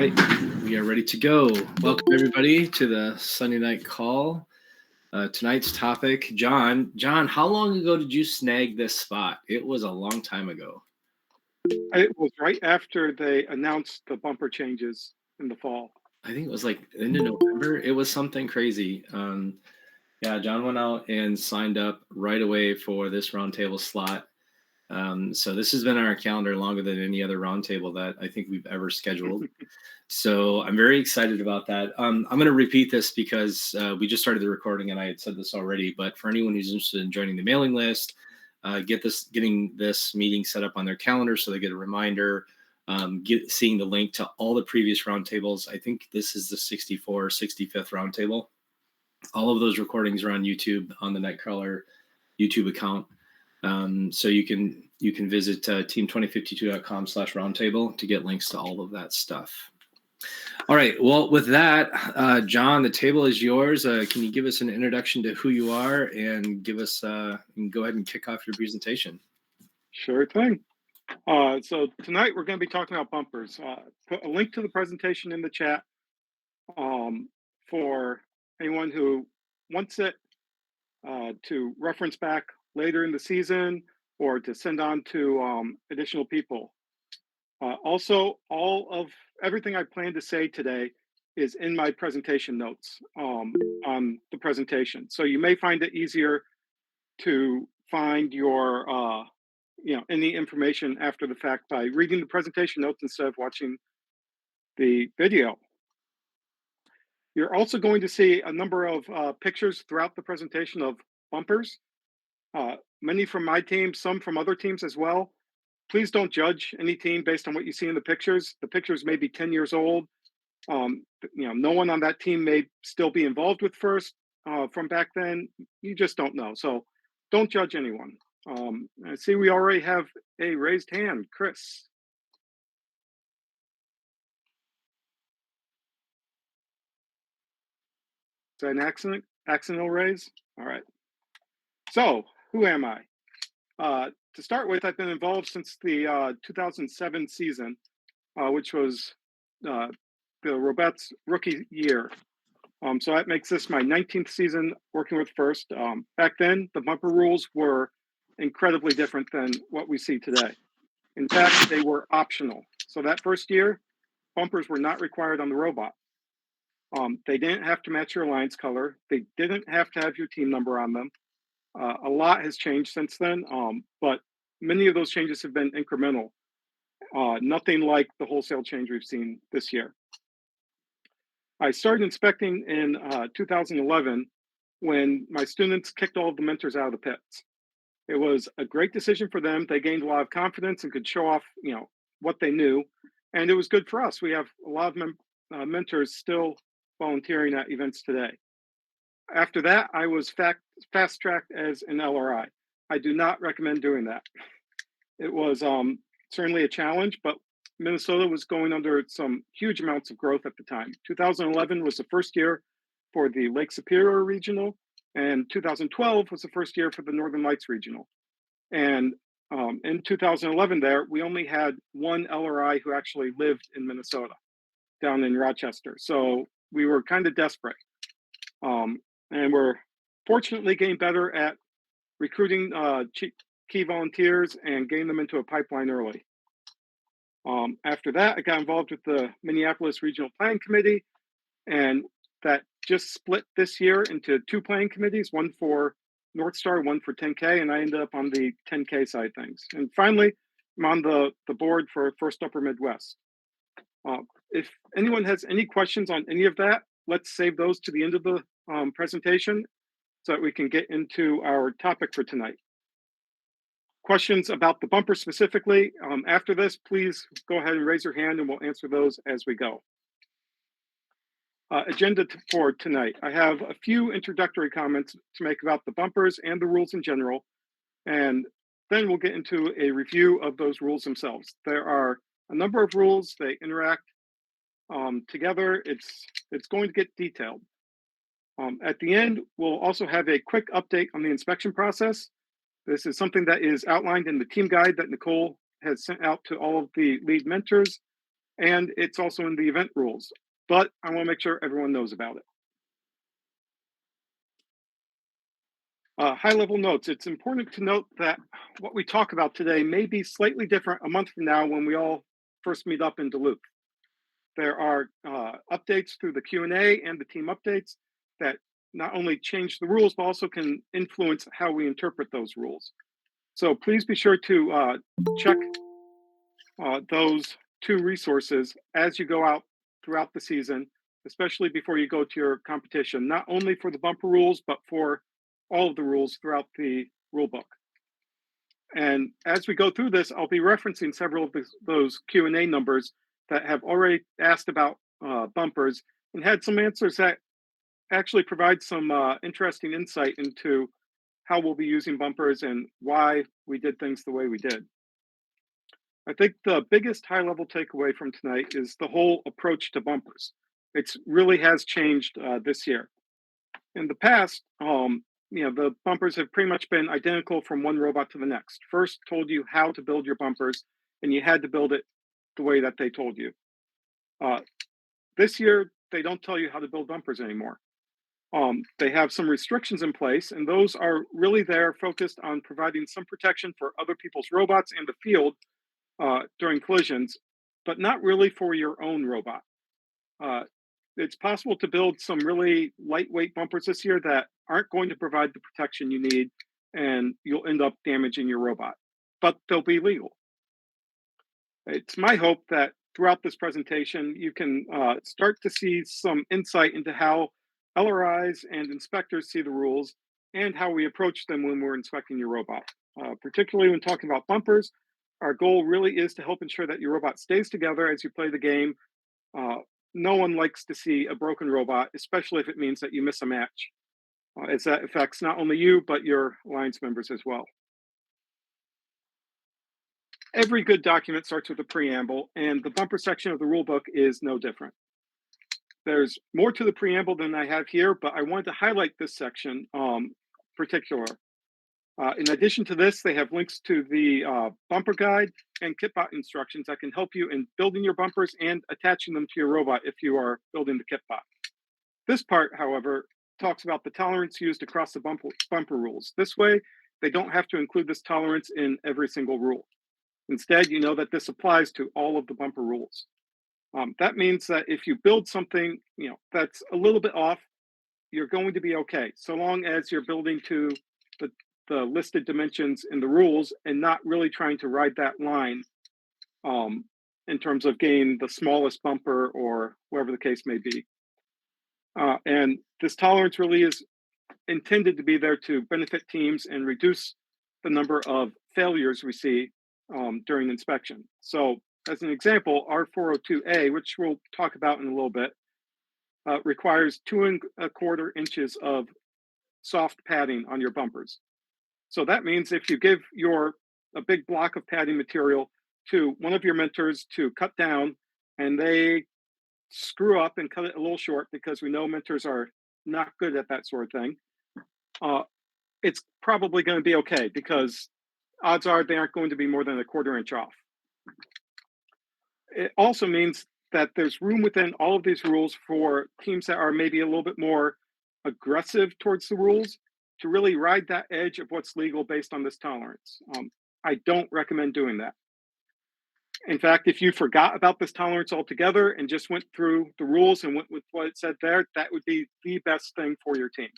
right, we are ready to go. Welcome everybody to the Sunday night call. Tonight's topic, John, how long ago did you snag this spot? It was a long time ago. It was right after they announced the bumper changes in the fall. I think it was like end of November. It was something crazy. Yeah, John went out and signed up right away for this roundtable slot. So this has been on our calendar longer than any other roundtable that I think we've ever scheduled. So I'm very excited about that. I'm going to repeat this because we just started the recording and I had said this already, but for anyone who's interested in joining the mailing list, getting this meeting set up on their calendar so they get a reminder, seeing the link to all the previous roundtables. I think this is the 65th roundtable. All of those recordings are on YouTube on the KnightKrawler YouTube account. So you can visit team2052.com/roundtable to get links to all of that stuff. All right. Well, with that, John, the table is yours. Can you give us an introduction to who you are and give us and go ahead and kick off your presentation? Sure thing. So tonight we're going to be talking about bumpers. Put a link to the presentation in the chat for anyone who wants it to reference back later in the season or to send on to additional people. Also, all of everything I plan to say today is in my presentation notes on the presentation. So you may find it easier to find your any information after the fact by reading the presentation notes instead of watching the video. You're also going to see a number of pictures throughout the presentation of bumpers, many from my team, some from other teams as well. Please don't judge any team based on what you see in the pictures. The pictures may be 10 years old. No one on that team may still be involved with FIRST from back then. You just don't know. So don't judge anyone. I see we already have a raised hand, Chris. Is that an accidental raise? All right. So who am I? To start with, I've been involved since the 2007 season, which was the Robett's rookie year. So that makes this my 19th season working with FIRST. Back then, the bumper rules were incredibly different than what we see today. In fact, they were optional. So that first year, bumpers were not required on the robot. They didn't have to match your alliance color. They didn't have to have your team number on them. A lot has changed since then, but many of those changes have been incremental. Nothing like the wholesale change we've seen this year. I started inspecting in 2011 when my students kicked all of the mentors out of the pits. It was a great decision for them. They gained a lot of confidence and could show off, what they knew, and it was good for us. We have a lot of mentors still volunteering at events today. After that, I was fast-tracked as an LRI. I do not recommend doing that. It was certainly a challenge, but Minnesota was going under some huge amounts of growth at the time. 2011 was the first year for the Lake Superior Regional, and 2012 was the first year for the Northern Lights Regional. And in 2011 there, we only had one LRI who actually lived in Minnesota, down in Rochester. So we were kind of desperate. And we're fortunately getting better at recruiting key volunteers and getting them into a pipeline early. After that, I got involved with the Minneapolis Regional Planning Committee, and that just split this year into two planning committees, one for North Star, one for 10K, and I ended up on the 10K side of things. And finally, I'm on the board for FIRST Upper Midwest. If anyone has any questions on any of that, let's save those to the end of the presentation so that we can get into our topic for tonight. Questions about the bumper specifically, after this, please go ahead and raise your hand and we'll answer those as we go. Agenda for tonight. I have a few introductory comments to make about the bumpers and the rules in general, and then we'll get into a review of those rules themselves. There are a number of rules. They interact together. It's going to get detailed. At the end, we'll also have a quick update on the inspection process. This is something that is outlined in the team guide that Nicole has sent out to all of the lead mentors. and it's also in the event rules, but I want to make sure everyone knows about it. High-level notes. It's important to note that what we talk about today may be slightly different a month from now when we all first meet up in Duluth. There are updates through the Q&A and the team updates that not only change the rules, but also can influence how we interpret those rules. So please be sure to check those two resources as you go out throughout the season, especially before you go to your competition, not only for the bumper rules, but for all of the rules throughout the rule book. And as we go through this, I'll be referencing several of those Q&A numbers that have already asked about bumpers and had some answers that actually provide some interesting insight into how we'll be using bumpers and why we did things the way we did. I think the biggest high-level takeaway from tonight is the whole approach to bumpers. It really has changed this year. In the past, the bumpers have pretty much been identical from one robot to the next. First told you how to build your bumpers, and you had to build it the way that they told you. This year, they don't tell you how to build bumpers anymore. They have some restrictions in place, and those are really there focused on providing some protection for other people's robots and the field during collisions, but not really for your own robot. It's possible to build some really lightweight bumpers this year that aren't going to provide the protection you need, and you'll end up damaging your robot, but they'll be legal. It's my hope that throughout this presentation, you can start to see some insight into how LRIs and inspectors see the rules and how we approach them when we're inspecting your robot. Particularly when talking about bumpers, our goal really is to help ensure that your robot stays together as you play the game. No one likes to see a broken robot, especially if it means that you miss a match, as that affects not only you, but your alliance members as well. Every good document starts with a preamble, and the bumper section of the rulebook is no different. There's more to the preamble than I have here, but I wanted to highlight this section particular. In addition to this, they have links to the bumper guide and kitbot instructions that can help you in building your bumpers and attaching them to your robot if you are building the kitbot. This part, however, talks about the tolerance used across the bumper rules. This way, they don't have to include this tolerance in every single rule. Instead, you know that this applies to all of the bumper rules. That means that if you build something, that's a little bit off, you're going to be okay, so long as you're building to the listed dimensions in the rules and not really trying to ride that line in terms of getting the smallest bumper or whatever the case may be. And this tolerance really is intended to be there to benefit teams and reduce the number of failures we see during inspection. So as an example, R402A, which we'll talk about in a little bit, requires 2¼ inches of soft padding on your bumpers. So that means if you give a big block of padding material to one of your mentors to cut down, and they screw up and cut it a little short, because we know mentors are not good at that sort of thing, it's probably going to be okay, because odds are they aren't going to be more than 1/4 inch off. It also means that there's room within all of these rules for teams that are maybe a little bit more aggressive towards the rules to really ride that edge of what's legal based on this tolerance. I don't recommend doing that. In fact, if you forgot about this tolerance altogether and just went through the rules and went with what it said there, that would be the best thing for your team,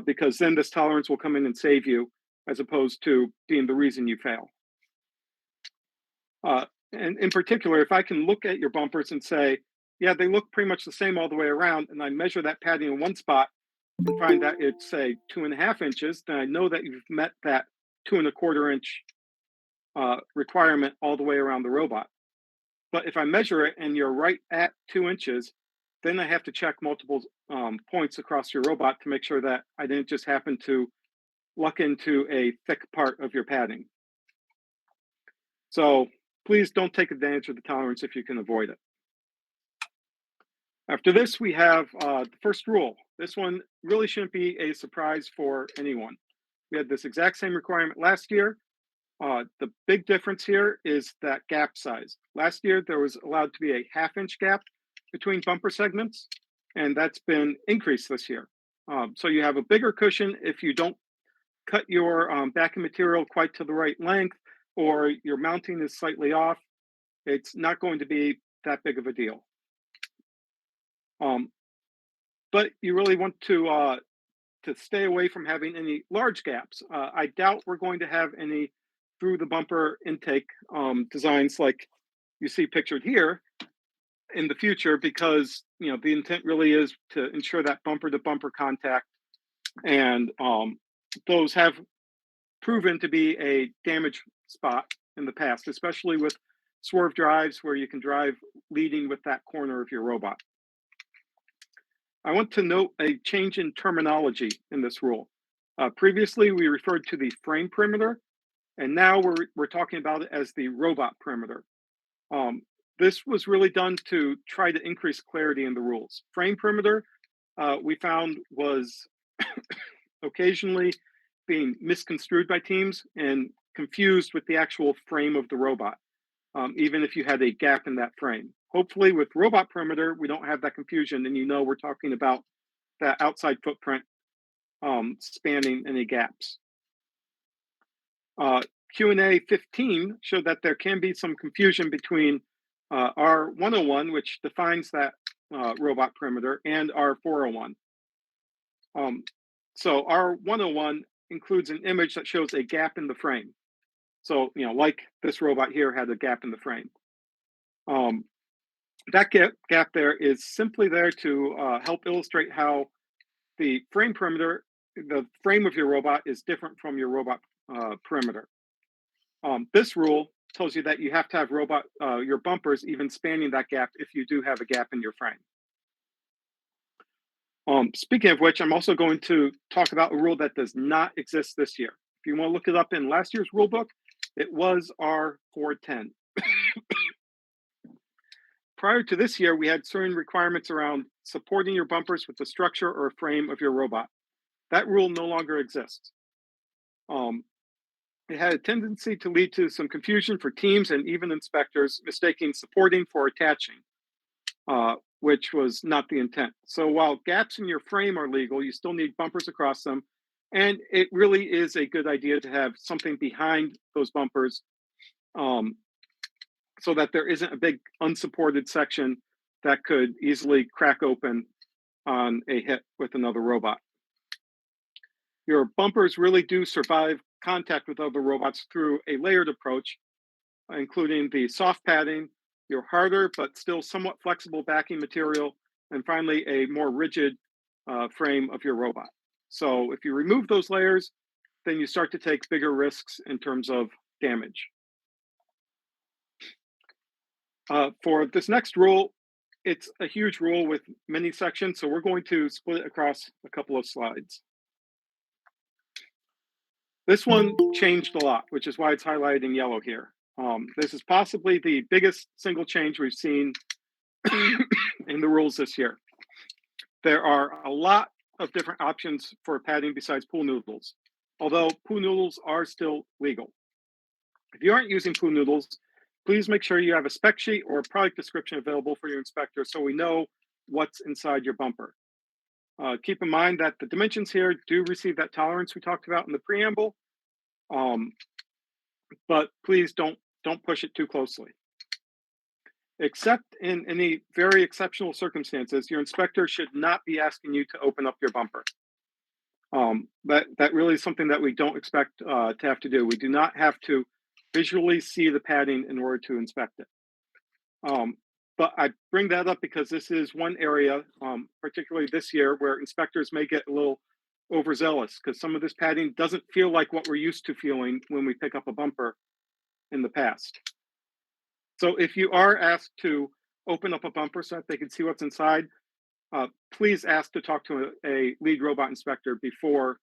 because then this tolerance will come in and save you, as opposed to being the reason you fail. And in particular, if I can look at your bumpers and say, yeah, they look pretty much the same all the way around, and I measure that padding in one spot and find that it's, say, 2½ inches, then I know that you've met that 2¼ inch requirement all the way around the robot. But if I measure it and you're right at 2 inches, then I have to check multiple points across your robot to make sure that I didn't just happen to luck into a thick part of your padding. So please don't take advantage of the tolerance if you can avoid it. After this, we have the first rule. This one really shouldn't be a surprise for anyone. We had this exact same requirement last year. The big difference here is that gap size. Last year, there was allowed to be a half-inch gap between bumper segments, and that's been increased this year. So you have a bigger cushion if you don't cut your backing material quite to the right length, or your mounting is slightly off. It's not going to be that big of a deal. Um, but you really want to stay away from having any large gaps. I doubt we're going to have any through the bumper intake designs like you see pictured here in the future, because the intent really is to ensure that bumper to bumper contact, and those have proven to be a damage spot in the past, especially with swerve drives where you can drive leading with that corner of your robot. I want to note a change in terminology in this rule. Previously, we referred to the frame perimeter, and now we're talking about it as the robot perimeter. This was really done to try to increase clarity in the rules. Frame perimeter, we found, was occasionally being misconstrued by teams and confused with the actual frame of the robot, even if you had a gap in that frame. Hopefully, with robot perimeter, we don't have that confusion, and we're talking about that outside footprint spanning any gaps. Q&A 15 showed that there can be some confusion between R101, which defines that robot perimeter, and R401. So R101 includes an image that shows a gap in the frame. So, like this robot here had a gap in the frame. That gap there is simply there to help illustrate how the frame perimeter, the frame of your robot, is different from your robot perimeter. This rule tells you that you have to have your bumpers even spanning that gap if you do have a gap in your frame. Speaking of which, I'm also going to talk about a rule that does not exist this year. If you want to look it up in last year's rule book, it was R410. Prior to this year, we had certain requirements around supporting your bumpers with the structure or frame of your robot. That rule no longer exists. It had a tendency to lead to some confusion for teams and even inspectors mistaking supporting for attaching, which was not the intent. So while gaps in your frame are legal, you still need bumpers across them. And it really is a good idea to have something behind those bumpers so that there isn't a big unsupported section that could easily crack open on a hit with another robot. Your bumpers really do survive contact with other robots through a layered approach, including the soft padding, your harder but still somewhat flexible backing material, and finally a more rigid frame of your robot. So if you remove those layers, then you start to take bigger risks in terms of damage. For this next rule, it's a huge rule with many sections, so we're going to split it across a couple of slides. This one changed a lot, which is why it's highlighted in yellow here. This is possibly the biggest single change we've seen in the rules this year. There are a lot of different options for padding besides pool noodles, although pool noodles are still legal. If you aren't using pool noodles, please make sure you have a spec sheet or a product description available for your inspector so we know what's inside your bumper. Keep in mind that the dimensions here do receive that tolerance we talked about in the preamble, but please don't push it too closely. Except in any very exceptional circumstances, your inspector should not be asking you to open up your bumper. That really is something that we don't expect to have to do. We do not have to visually see the padding in order to inspect it. But I bring that up because this is one area, particularly this year, where inspectors may get a little overzealous because some of this padding doesn't feel like what we're used to feeling when we pick up a bumper in the past. So if you are asked to open up a bumper so that they can see what's inside, please ask to talk to a lead robot inspector before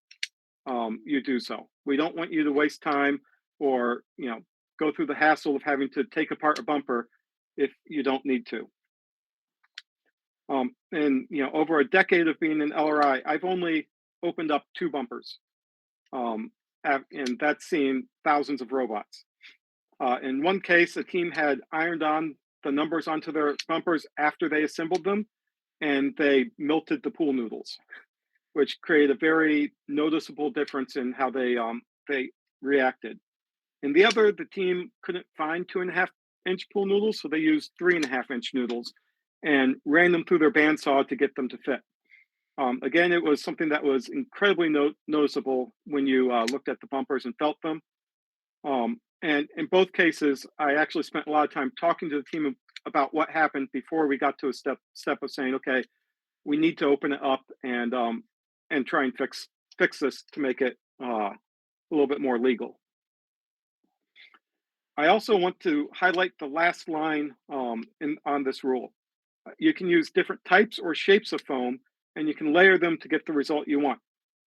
you do so. We don't want you to waste time or go through the hassle of having to take apart a bumper if you don't need to. And over a decade of being in LRI, I've only opened up 2 bumpers. and that's seen thousands of robots. In one case, a team had ironed on the numbers onto their bumpers after they assembled them, and they melted the pool noodles, which created a very noticeable difference in how they reacted. In the other, the team couldn't find 2.5-inch pool noodles, so they used 3.5-inch noodles and ran them through their bandsaw to get them to fit. Again, it was something that was incredibly noticeable when you looked at the bumpers and felt them. And in both cases, I actually spent a lot of time talking to the team about what happened before we got to a step of saying, okay, we need to open it up and try and fix this to make it a little bit more legal. I also want to highlight the last line on this rule. You can use different types or shapes of foam, and you can layer them to get the result you want.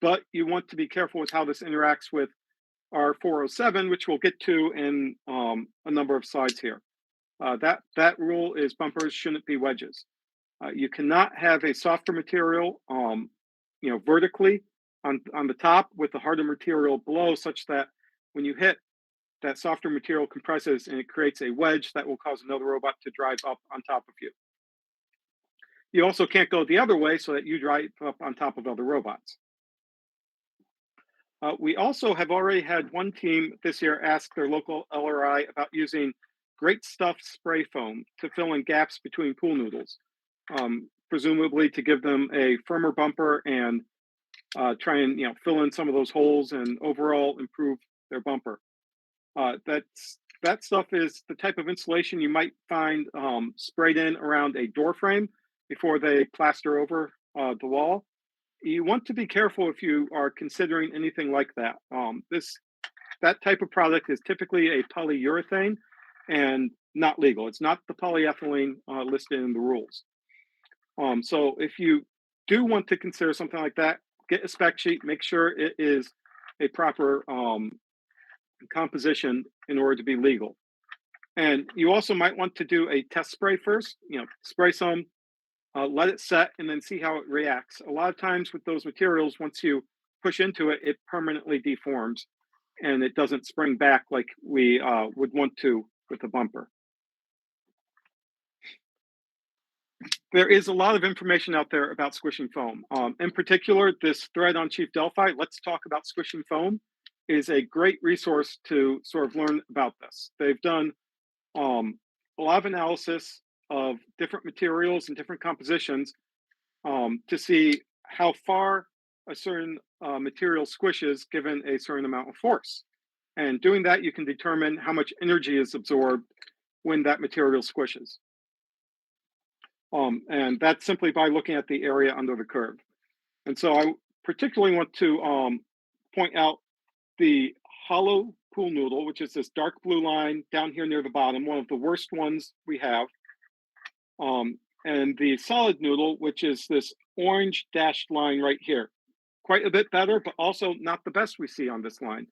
But you want to be careful with how this interacts with our 407, which we'll get to in a number of slides here. That rule is bumpers shouldn't be wedges. You cannot have a softer material, vertically on the top with the harder material below, such that when you hit, that softer material compresses and it creates a wedge that will cause another robot to drive up on top of you. You also can't go the other way so that you drive up on top of other robots. We also have already had one team this year ask their local LRI about using Great Stuff spray foam to fill in gaps between pool noodles, presumably to give them a firmer bumper and try and fill in some of those holes and overall improve their bumper. That stuff is the type of insulation you might find sprayed in around a door frame before they plaster over the wall. You want to be careful if you are considering anything like that. That type of product is typically a polyurethane and not legal. It's not the polyethylene listed in the rules. So if you do want to consider something like that, get a spec sheet, make sure it is a proper composition in order to be legal. And you also might want to do a test spray first, spray some, let it set, and then see how it reacts. A lot of times with those materials, once you push into it, it permanently deforms and it doesn't spring back like we would want to with a bumper. There is a lot of information out there about squishing foam. In particular, this thread on Chief Delphi, Let's Talk About Squishing Foam, is a great resource to sort of learn about this. They've done a lot of analysis of different materials and different compositions to see how far a certain material squishes given a certain amount of force. And doing that, you can determine how much energy is absorbed when that material squishes. And that's simply by looking at the area under the curve. And so I particularly want to point out the hollow pool noodle, which is this dark blue line down here near the bottom, one of the worst ones we have. And the solid noodle, which is this orange dashed line right here. Quite a bit better, but also not the best we see on this line.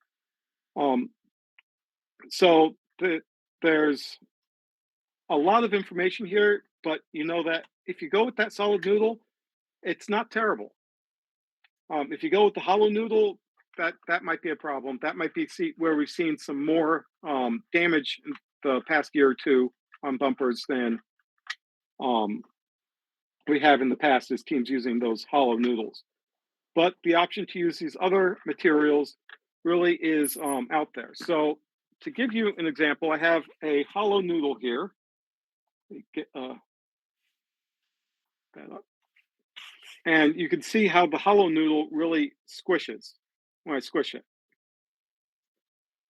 So there's a lot of information here, but you know that if you go with that solid noodle, it's not terrible. If you go with the hollow noodle, that might be a problem. That might be where we've seen some more damage in the past year or two on bumpers than we have in the past as teams using those hollow noodles. But the option to use these other materials really is out there. So to give you an example, I have a hollow noodle here. Get that up. And you can see how the hollow noodle really squishes when I squish it.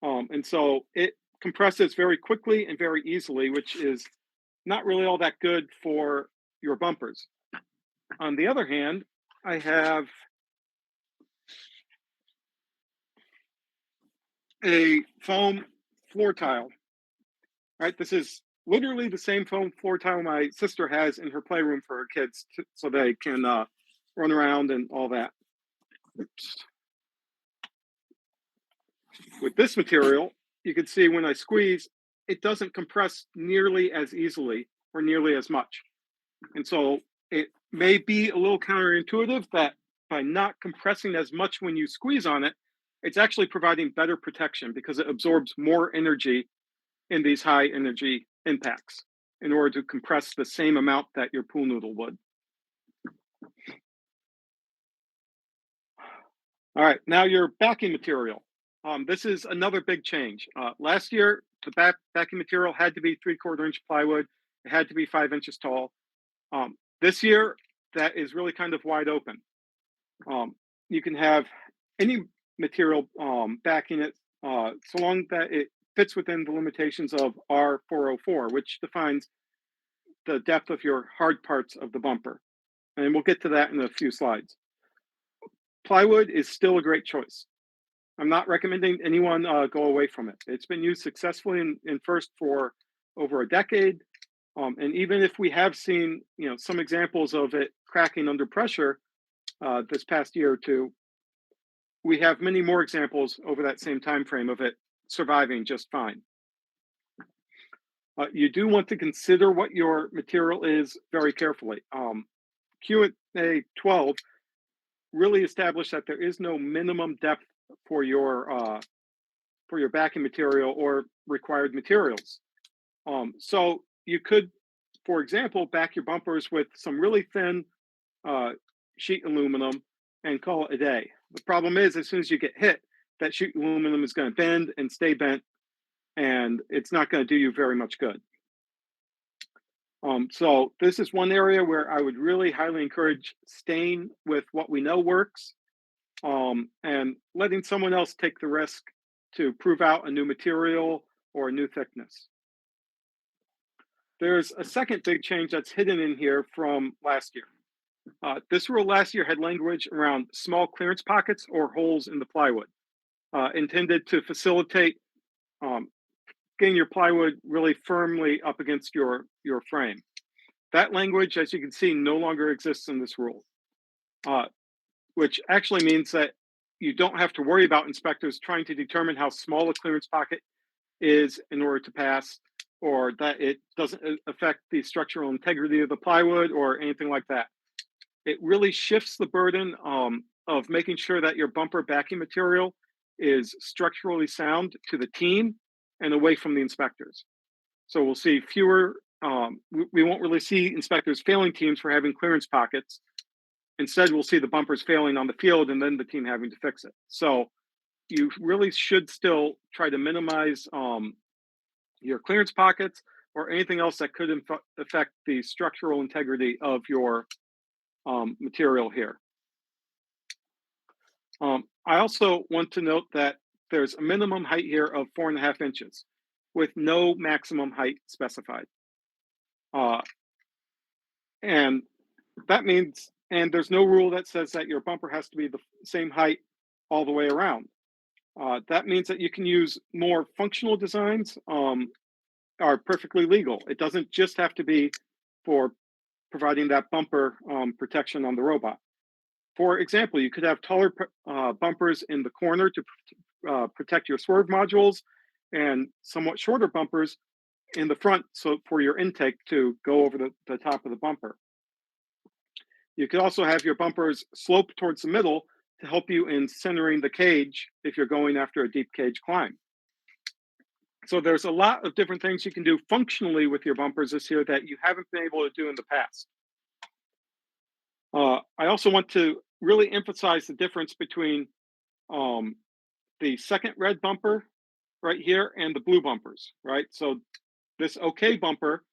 And so it compresses very quickly and very easily, which is not really all that good for your bumpers. On the other hand, I have a foam floor tile. Right, this is literally the same foam floor tile my sister has in her playroom for her kids, so they can run around and all that. Oops. With this material, you can see when I squeeze, it doesn't compress nearly as easily or nearly as much. And so it may be a little counterintuitive that by not compressing as much when you squeeze on it, it's actually providing better protection because it absorbs more energy in these high energy impacts in order to compress the same amount that your pool noodle would. All right, now your backing material. This is another big change. Last year, the backing material had to be 3/4 inch plywood. It had to be 5 inches tall. This year, that is really kind of wide open. You can have any material backing it, so long that it fits within the limitations of R404, which defines the depth of your hard parts of the bumper. And we'll get to that in a few slides. Plywood is still a great choice. I'm not recommending anyone go away from it. It's been used successfully in FIRST for over a decade. And even if we have seen, some examples of it cracking under pressure this past year or two, we have many more examples over that same time frame of it surviving just fine. You do want to consider what your material is very carefully. Q&A 12 really established that there is no minimum depth for your backing material or required materials. So you could, for example, back your bumpers with some really thin sheet aluminum and call it a day. The problem is, as soon as you get hit, that sheet aluminum is going to bend and stay bent, and it's not going to do you very much good. So this is one area where I would really highly encourage staying with what we know works, and letting someone else take the risk to prove out a new material or a new thickness. There's a second big change that's hidden in here from last year. This rule last year had language around small clearance pockets or holes in the plywood, intended to facilitate getting your plywood really firmly up against your frame. That language, as you can see, no longer exists in this rule, which actually means that you don't have to worry about inspectors trying to determine how small a clearance pocket is in order to pass, or that it doesn't affect the structural integrity of the plywood or anything like that. It really shifts the burden of making sure that your bumper backing material is structurally sound to the team and away from the inspectors. So we'll see fewer, we won't really see inspectors failing teams for having clearance pockets. Instead, we'll see the bumpers failing on the field and then the team having to fix it. So you really should still try to minimize your clearance pockets or anything else that could affect the structural integrity of your material here. I also want to note that there's a minimum height here of 4.5 inches with no maximum height specified. And that means, and there's no rule that says that your bumper has to be the same height all the way around. That means that you can use more functional designs are perfectly legal. It doesn't just have to be for providing that bumper protection on the robot. For example, you could have taller bumpers in the corner to protect your swerve modules and somewhat shorter bumpers in the front so for your intake to go over the top of the bumper. You could also have your bumpers slope towards the middle to help you in centering the cage if you're going after a deep cage climb. So there's a lot of different things you can do functionally with your bumpers this year that you haven't been able to do in the past. I also want to really emphasize the difference between the second red bumper right here and the blue bumpers, right? So this OK bumper,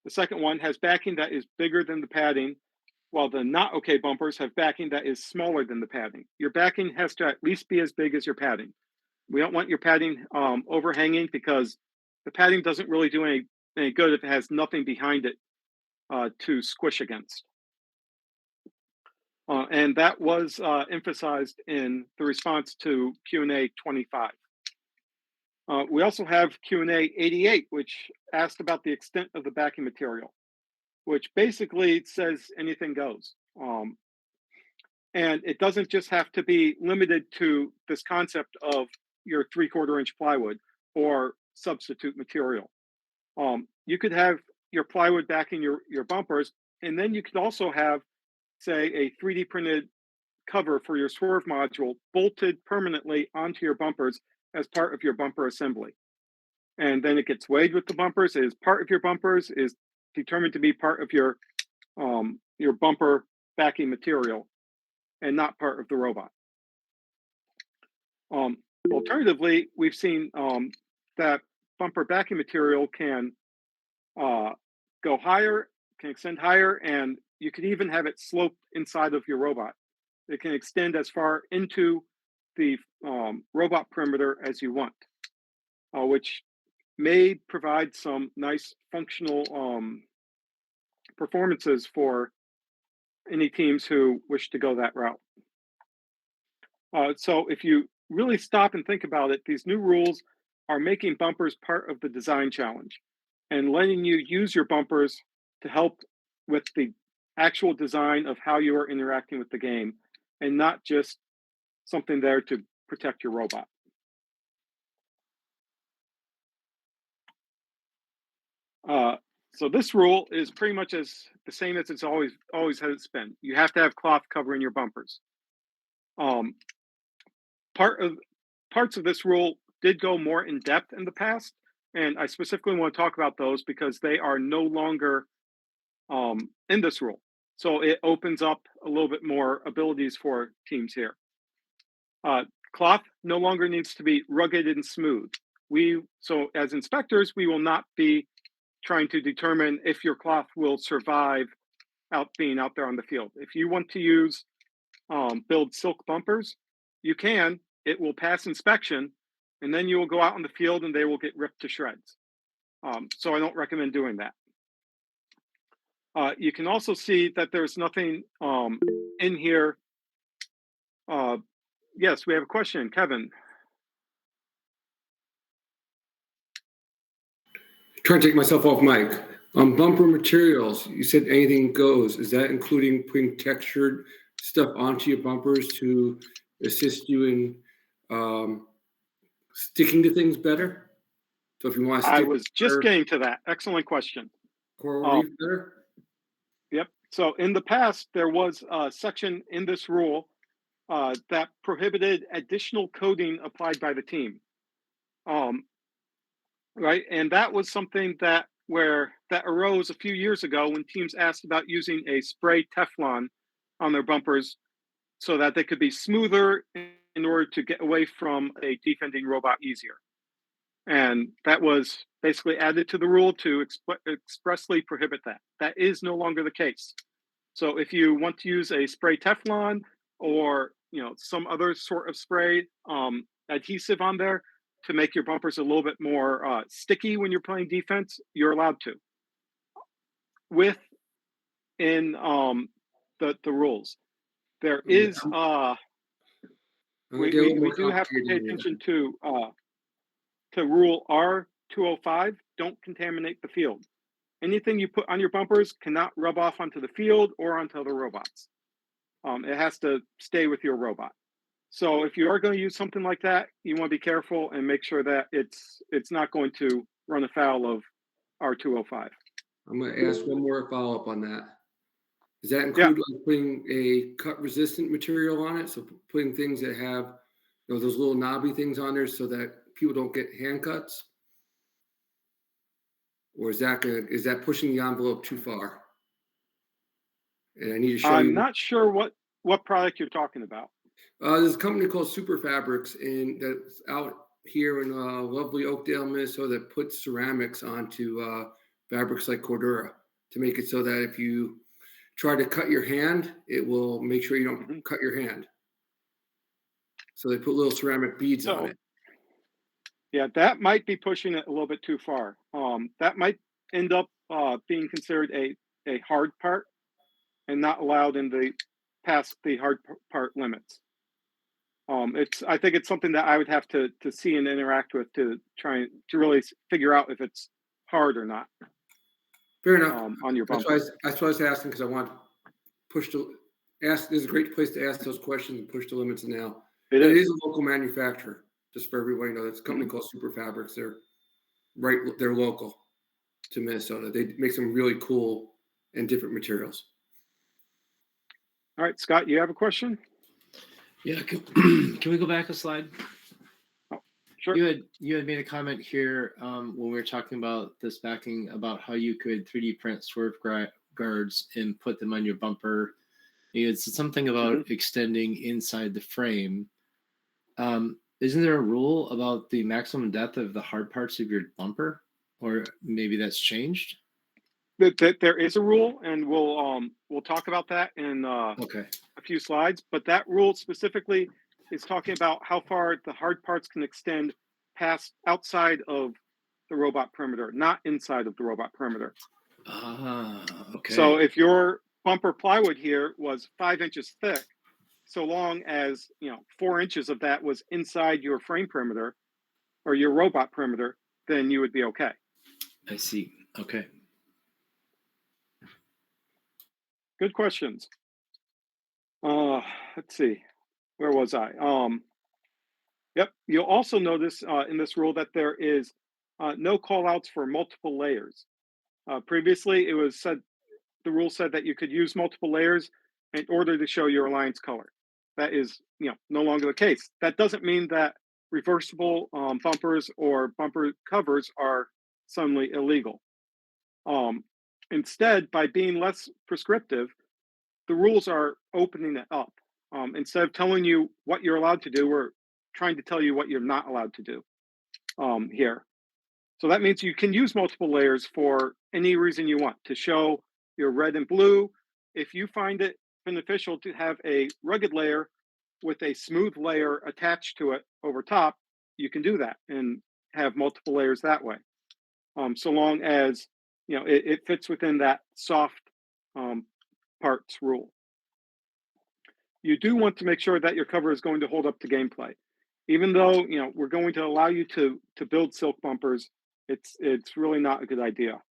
the second one, has backing that is bigger than the padding, while the not OK bumpers have backing that is smaller than the padding. Your backing has to at least be as big as your padding. We don't want your padding overhanging because the padding doesn't really do any good if it has nothing behind it to squish against. And that was emphasized in the response to Q&A 25. We also have Q&A 88, which asked about the extent of the backing material, which basically says anything goes. And it doesn't just have to be limited to this concept of your 3/4 inch plywood or substitute material. You could have your plywood backing your bumpers, and then you could also have, say, a 3D printed cover for your swerve module bolted permanently onto your bumpers as part of your bumper assembly. And then it gets weighed with the bumpers, is part of your bumpers, is determined to be part of your bumper backing material and not part of the robot. Alternatively, we've seen that bumper backing material can go higher, can extend higher, and you can even have it slope inside of your robot. It can extend as far into the robot perimeter as you want, which may provide some nice functional performances for any teams who wish to go that route. So if you really stop and think about it, these new rules are making bumpers part of the design challenge and letting you use your bumpers to help with the actual design of how you are interacting with the game and not just something there to protect your robot. So this rule is pretty much as the same as it's always has been. You have to have cloth covering your bumpers. Parts of this rule did go more in depth in the past, and I specifically want to talk about those because they are no longer in this rule. So it opens up a little bit more abilities for teams here. Cloth no longer needs to be rugged and smooth. So as inspectors, we will not be trying to determine if your cloth will survive being out there on the field. If you want to use build silk bumpers, you can. It will pass inspection, and then you will go out on the field and they will get ripped to shreds. So I don't recommend doing that. You can also see that there's nothing in here. Yes, we have a question, Kevin. Trying to take myself off mic. Bumper materials, you said anything goes. Is that including putting textured stuff onto your bumpers to assist you in sticking to things better? So if you want to stick, I was just getting to that. Excellent question. coral reef better? Yep. So in the past, there was a section in this rule that prohibited additional coating applied by the team. Right, and that was something that arose a few years ago when teams asked about using a spray Teflon on their bumpers so that they could be smoother in order to get away from a defending robot easier. And that was basically added to the rule to expressly prohibit that. That is no longer the case. So if you want to use a spray Teflon or some other sort of spray adhesive on there to make your bumpers a little bit more sticky when you're playing defense, you're allowed to. Within the rules, there is we do have to pay attention to rule R205. Don't contaminate the field. Anything you put on your bumpers cannot rub off onto the field or onto other robots. It has to stay with your robot. So if you are going to use something like that, you want to be careful and make sure that it's not going to run afoul of R205. I'm going to ask one more follow-up on that. Does that include like putting a cut-resistant material on it? So putting things that have those little knobby things on there so that people don't get hand cuts? Or is that pushing the envelope too far? And I need to show you. I'm not sure what product you're talking about. There's a company called Super Fabrics that's out here in lovely Oakdale, Minnesota, that puts ceramics onto fabrics like Cordura to make it so that if you try to cut your hand, it will make sure you don't cut your hand. So they put little ceramic beads on it. Yeah, that might be pushing it a little bit too far. That might end up being considered a hard part and not allowed past the hard part limits. I think it's something that I would have to see and interact with to try to really figure out if it's hard or not. Fair enough. On your bumper. That's why I was asking, because I want to push ask. This is a great place to ask those questions and push the limits now. It is a local manufacturer, just for everybody to know. It's a company called Super Fabrics. They're local to Minnesota. They make some really cool and different materials. All right, Scott, you have a question? Yeah, can we go back a slide? Oh, sure. You had made a comment here when we were talking about this backing about how you could 3D print swerve guards and put them on your bumper. It's something about extending inside the frame. Isn't there a rule about the maximum depth of the hard parts of your bumper, or maybe that's changed? There is a rule, and we'll talk about that in Okay. a few slides. But that rule specifically is talking about how far the hard parts can extend past outside of the robot perimeter, not inside of the robot perimeter. Ah, okay. So if your bumper plywood here was 5 inches thick, so long as 4 inches of that was inside your frame perimeter or your robot perimeter, then you would be okay. I see. Okay. Good questions. Let's see. Where was I? Yep. You'll also notice in this rule that there is no call outs for multiple layers. Previously, it was said the rule said that you could use multiple layers in order to show your alliance color. That is, no longer the case. That doesn't mean that reversible bumpers or bumper covers are suddenly illegal. Instead, by being less prescriptive, the rules are opening it up. Instead of telling you what you're allowed to do, we're trying to tell you what you're not allowed to do here. So that means you can use multiple layers for any reason you want to show your red and blue. If you find it beneficial to have a rugged layer with a smooth layer attached to it over top, you can do that and have multiple layers that way. So long as it fits within that soft parts rule. You do want to make sure that your cover is going to hold up to gameplay. Even though we're going to allow you to build silk bumpers, it's really not a good idea.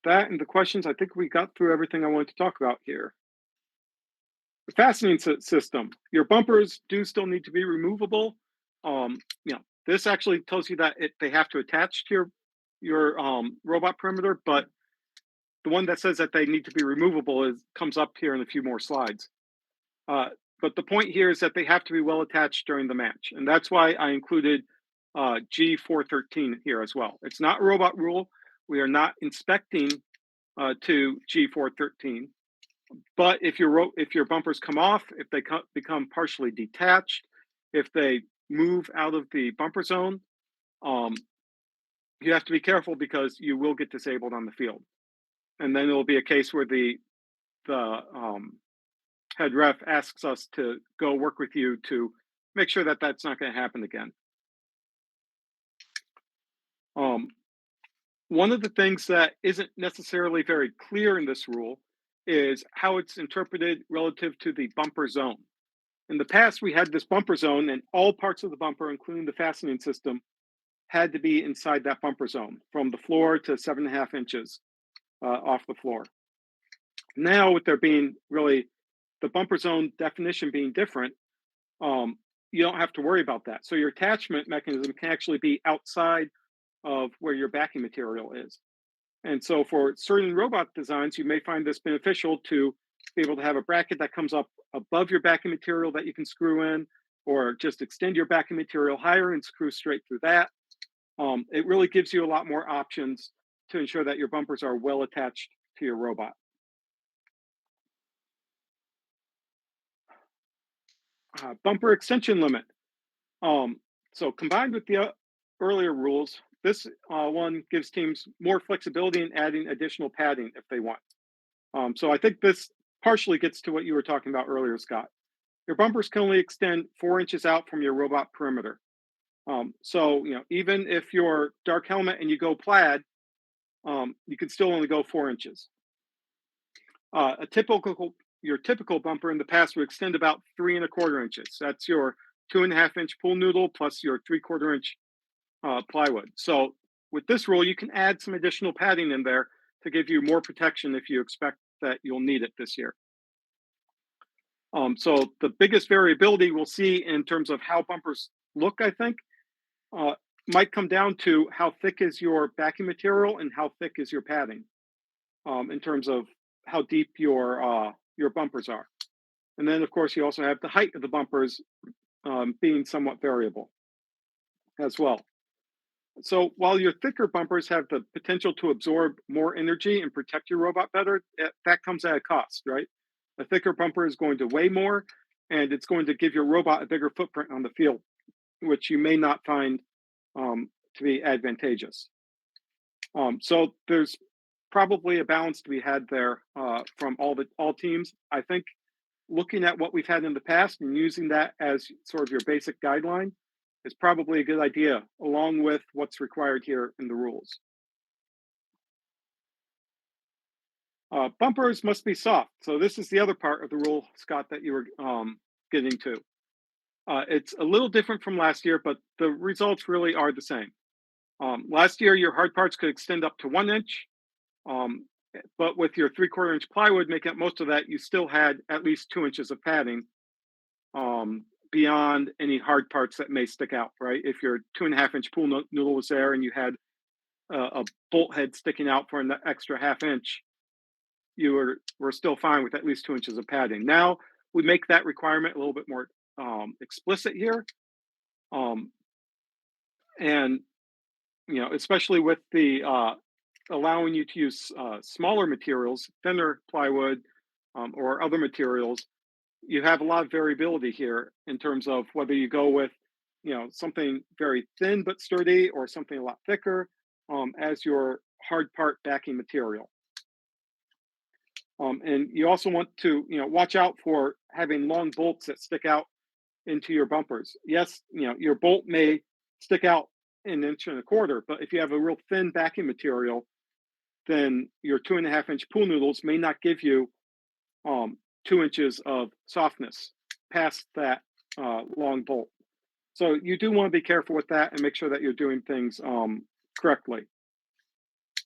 That and the questions, I think we got through everything I wanted to talk about here. The fastening system. Your bumpers do still need to be removable. This actually tells you that they have to attach to your robot perimeter, but the one that says that they need to be removable comes up here in a few more slides. But the point here is that they have to be well attached during the match. And that's why I included G413 here as well. It's not a robot rule. We are not inspecting to G413. But if your bumpers come off, if they become partially detached, if they move out of the bumper zone, you have to be careful because you will get disabled on the field. And then it'll be a case where the head ref asks us to go work with you to make sure that that's not going to happen again. One of the things that isn't necessarily very clear in this rule is how it's interpreted relative to the bumper zone. In the past, we had this bumper zone, and all parts of the bumper, including the fastening system, had to be inside that bumper zone from the floor to 7.5 inches off the floor. Now, with there being really the bumper zone definition being different, you don't have to worry about that. So your attachment mechanism can actually be outside of where your backing material is. And so for certain robot designs, you may find this beneficial to be able to have a bracket that comes up above your backing material that you can screw in, or just extend your backing material higher and screw straight through that. It really gives you a lot more options to ensure that your bumpers are well attached to your robot. Bumper extension limit. So combined with the earlier rules, this one gives teams more flexibility in adding additional padding if they want. So I think this partially gets to what you were talking about earlier, Scott. Your bumpers can only extend 4 inches out from your robot perimeter. So even if you're dark helmet and you go plaid, you can still only go 4 inches. Your typical bumper in the past would extend about 3¼ inches. That's your 2.5-inch pool noodle plus your 3/4 inch plywood. So with this rule, you can add some additional padding in there to give you more protection if you expect that you'll need it this year. So the biggest variability we'll see in terms of how bumpers look, I think, might come down to how thick is your backing material and how thick is your padding in terms of how deep your bumpers are. And then, of course, you also have the height of the bumpers being somewhat variable as well. So while your thicker bumpers have the potential to absorb more energy and protect your robot better, that comes at a cost, right? A thicker bumper is going to weigh more, and it's going to give your robot a bigger footprint on the field, which you may not find to be advantageous. So there's probably a balance to be had there from all teams. I think looking at what we've had in the past and using that as sort of your basic guideline is probably a good idea, along with what's required here in the rules. Bumpers must be soft. So this is the other part of the rule, Scott, that you were getting to. It's a little different from last year, but the results really are the same. Last year, your hard parts could extend up to 1 inch, but with your 3/4 inch plywood making up most of that, you still had at least 2 inches of padding beyond any hard parts that may stick out, right? If your 2.5 inch pool noodle was there and you had a bolt head sticking out for an extra 1/2 inch, you were still fine with at least 2 inches of padding. Now we make that requirement a little bit more explicit here, and especially with the allowing you to use smaller materials, thinner plywood, or other materials. You have a lot of variability here in terms of whether you go with, something very thin but sturdy or something a lot thicker as your hard part backing material. And you also want to, watch out for having long bolts that stick out into your bumpers. Yes, your bolt may stick out 1.25 inches, but if you have a real thin backing material, then your 2.5 inch pool noodles may not give you 2 inches of softness past that long bolt. So you do want to be careful with that and make sure that you're doing things correctly.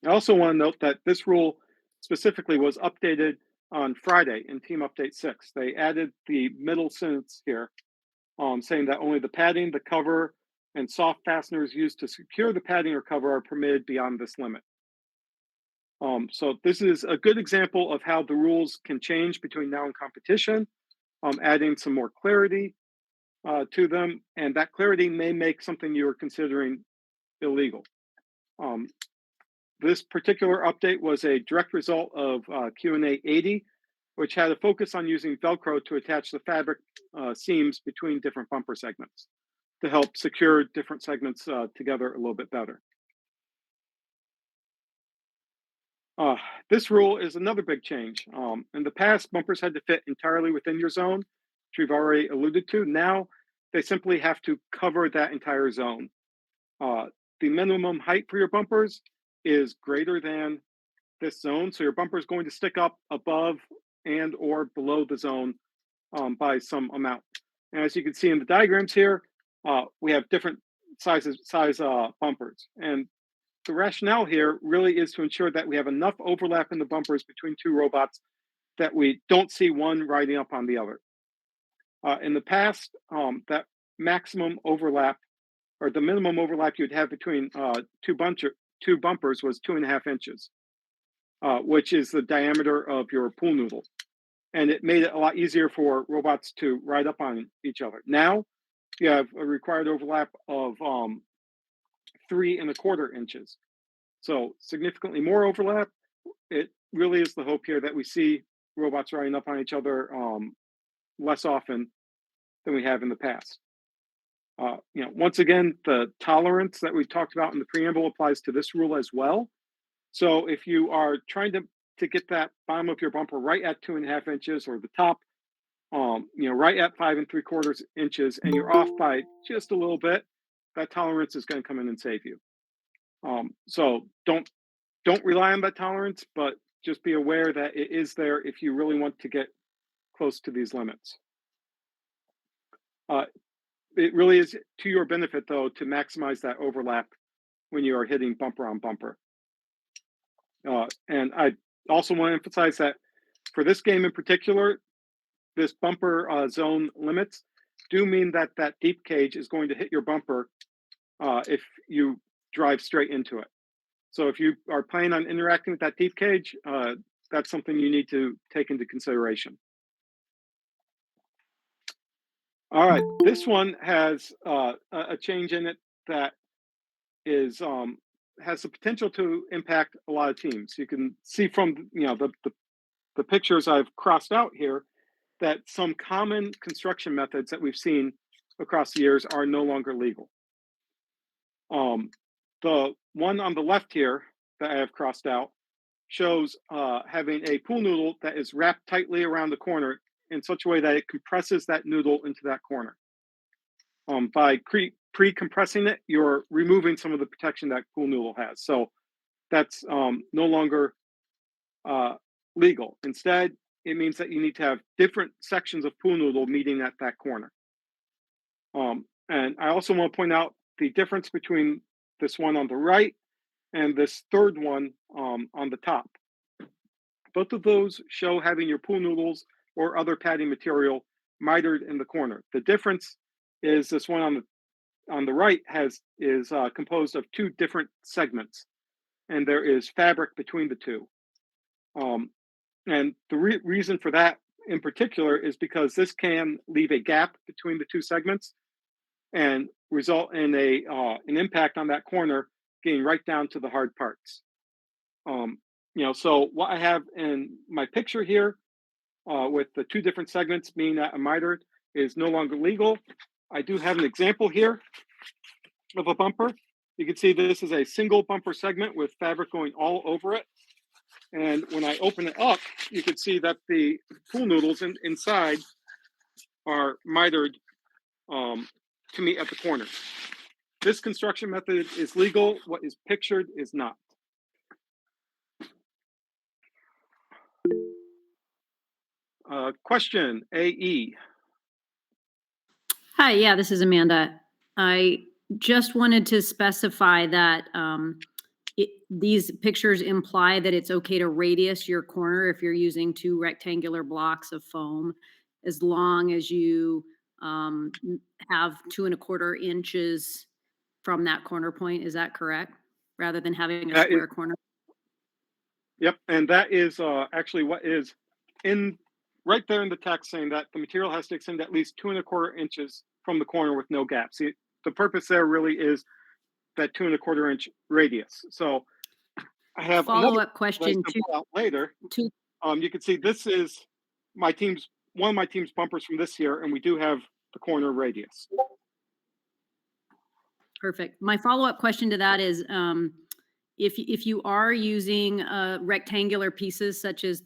I also want to note that this rule specifically was updated on Friday in Team Update 6. They added the middle sentence here saying that only the padding, the cover, and soft fasteners used to secure the padding or cover are permitted beyond this limit. So this is a good example of how the rules can change between now and competition, adding some more clarity to them, and that clarity may make something you are considering illegal. This particular update was a direct result of Q&A 80, which had a focus on using Velcro to attach the fabric seams between different bumper segments to help secure different segments together a little bit better. This rule is another big change. In the past, bumpers had to fit entirely within your zone, which we've already alluded to. Now, they simply have to cover that entire zone. The minimum height for your bumpers is greater than this zone, so your bumper is going to stick up above and or below the zone by some amount. And as you can see in the diagrams here, we have different size bumpers. And the rationale here really is to ensure that we have enough overlap in the bumpers between two robots that we don't see one riding up on the other. In the past, that maximum overlap or the minimum overlap you'd have between two bumpers was 2.5 inches, which is the diameter of your pool noodle. And it made it a lot easier for robots to ride up on each other. Now you have a required overlap of 3.25 inches. So significantly more overlap. It really is the hope here that we see robots riding up on each other less often than we have in the past. Once again, the tolerance that we talked about in the preamble applies to this rule as well. So if you are trying to get that bottom of your bumper right at 2.5 inches or the top, right at 5.75 inches, and you're off by just a little bit, that tolerance is going to come in and save you. So don't rely on that tolerance, but just be aware that it is there if you really want to get close to these limits. It really is to your benefit, though, to maximize that overlap when you are hitting bumper on bumper. And I also want to emphasize that for this game in particular, this bumper zone limits do mean that that deep cage is going to hit your bumper if you drive straight into it. So if you are planning on interacting with that deep cage, that's something you need to take into consideration. All right, this one has a change in it that is has the potential to impact a lot of teams. You can see from the pictures I've crossed out here that some common construction methods that we've seen across the years are no longer legal. The one on the left here that I have crossed out shows having a pool noodle that is wrapped tightly around the corner in such a way that it compresses that noodle into that corner. By pre-compressing it, you're removing some of the protection that pool noodle has. So that's no longer legal. Instead, it means that you need to have different sections of pool noodle meeting at that corner. And I also want to point out the difference between this one on the right and this third one on the top. Both of those show having your pool noodles or other padding material mitered in the corner. The difference is this one on the right is composed of two different segments, and there is fabric between the two. And the reason for that in particular is because this can leave a gap between the two segments and result in an impact on that corner getting right down to the hard parts. So what I have in my picture here with the two different segments being that mitered is no longer legal. I do have an example here of a bumper. You can see this is a single bumper segment with fabric going all over it. And when I open it up, you can see that the pool noodles inside are mitered to meet at the corner. This construction method is legal. What is pictured is not. Question AE. Hi, yeah, this is Amanda. I just wanted to specify that these pictures imply that it's okay to radius your corner if you're using two rectangular blocks of foam, as long as you have 2¼ inches from that corner point. Is that correct? Rather than having a square corner? Yep, and that is actually what is in right there in the text, saying that the material has to extend at least 2¼ inches from the corner with no gaps. See, the purpose there really is that 2¼ inch radius. So I have follow-up question later. You can see this is one of my team's bumpers from this year, and we do have the corner radius. Perfect. My follow-up question to that is, if you are using rectangular pieces such as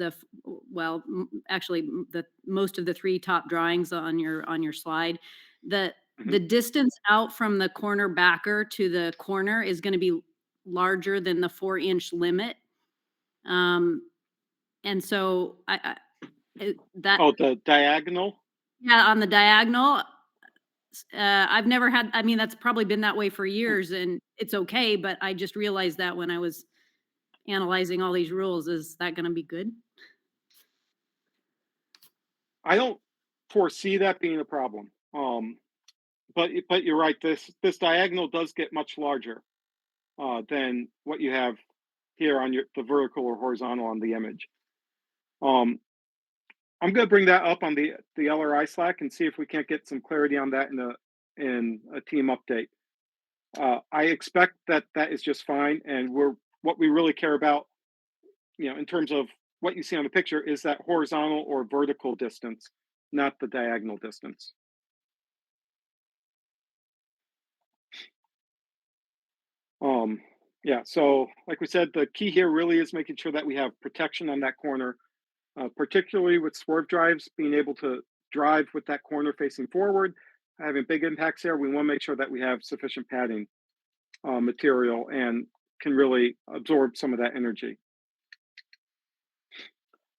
most of the three top drawings on your slide, the distance out from the corner backer to the corner is going to be larger than the 4-inch limit. And so the diagonal? Yeah, on the diagonal. I've never had, that's probably been that way for years and it's okay, but I just realized that when I was analyzing all these rules. Is that going to be good? I don't foresee that being a problem. But you're right. This diagonal does get much larger than what you have here on the vertical or horizontal on the image. I'm going to bring that up on the LRI Slack and see if we can't get some clarity on that in a team update. I expect that is just fine, and what we really care about, in terms of what you see on the picture, is that horizontal or vertical distance, not the diagonal distance. So like we said, the key here really is making sure that we have protection on that corner, particularly with swerve drives, being able to drive with that corner facing forward, having big impacts there. We want to make sure that we have sufficient padding material and can really absorb some of that energy.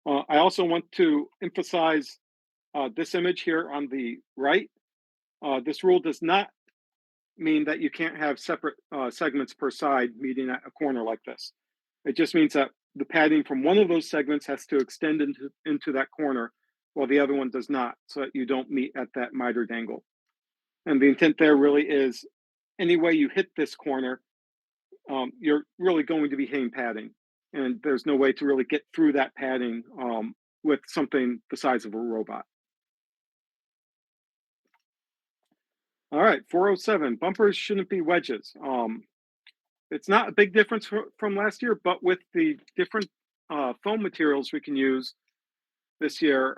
I also want to emphasize this image here on the right. This rule does not mean that you can't have separate segments per side meeting at a corner like this. It just means that the padding from one of those segments has to extend into that corner while the other one does not, so that you don't meet at that mitered angle. And the intent there really is, any way you hit this corner, you're really going to be hitting padding. And there's no way to really get through that padding with something the size of a robot. All right, 407, bumpers shouldn't be wedges. It's not a big difference from last year, but with the different foam materials we can use this year,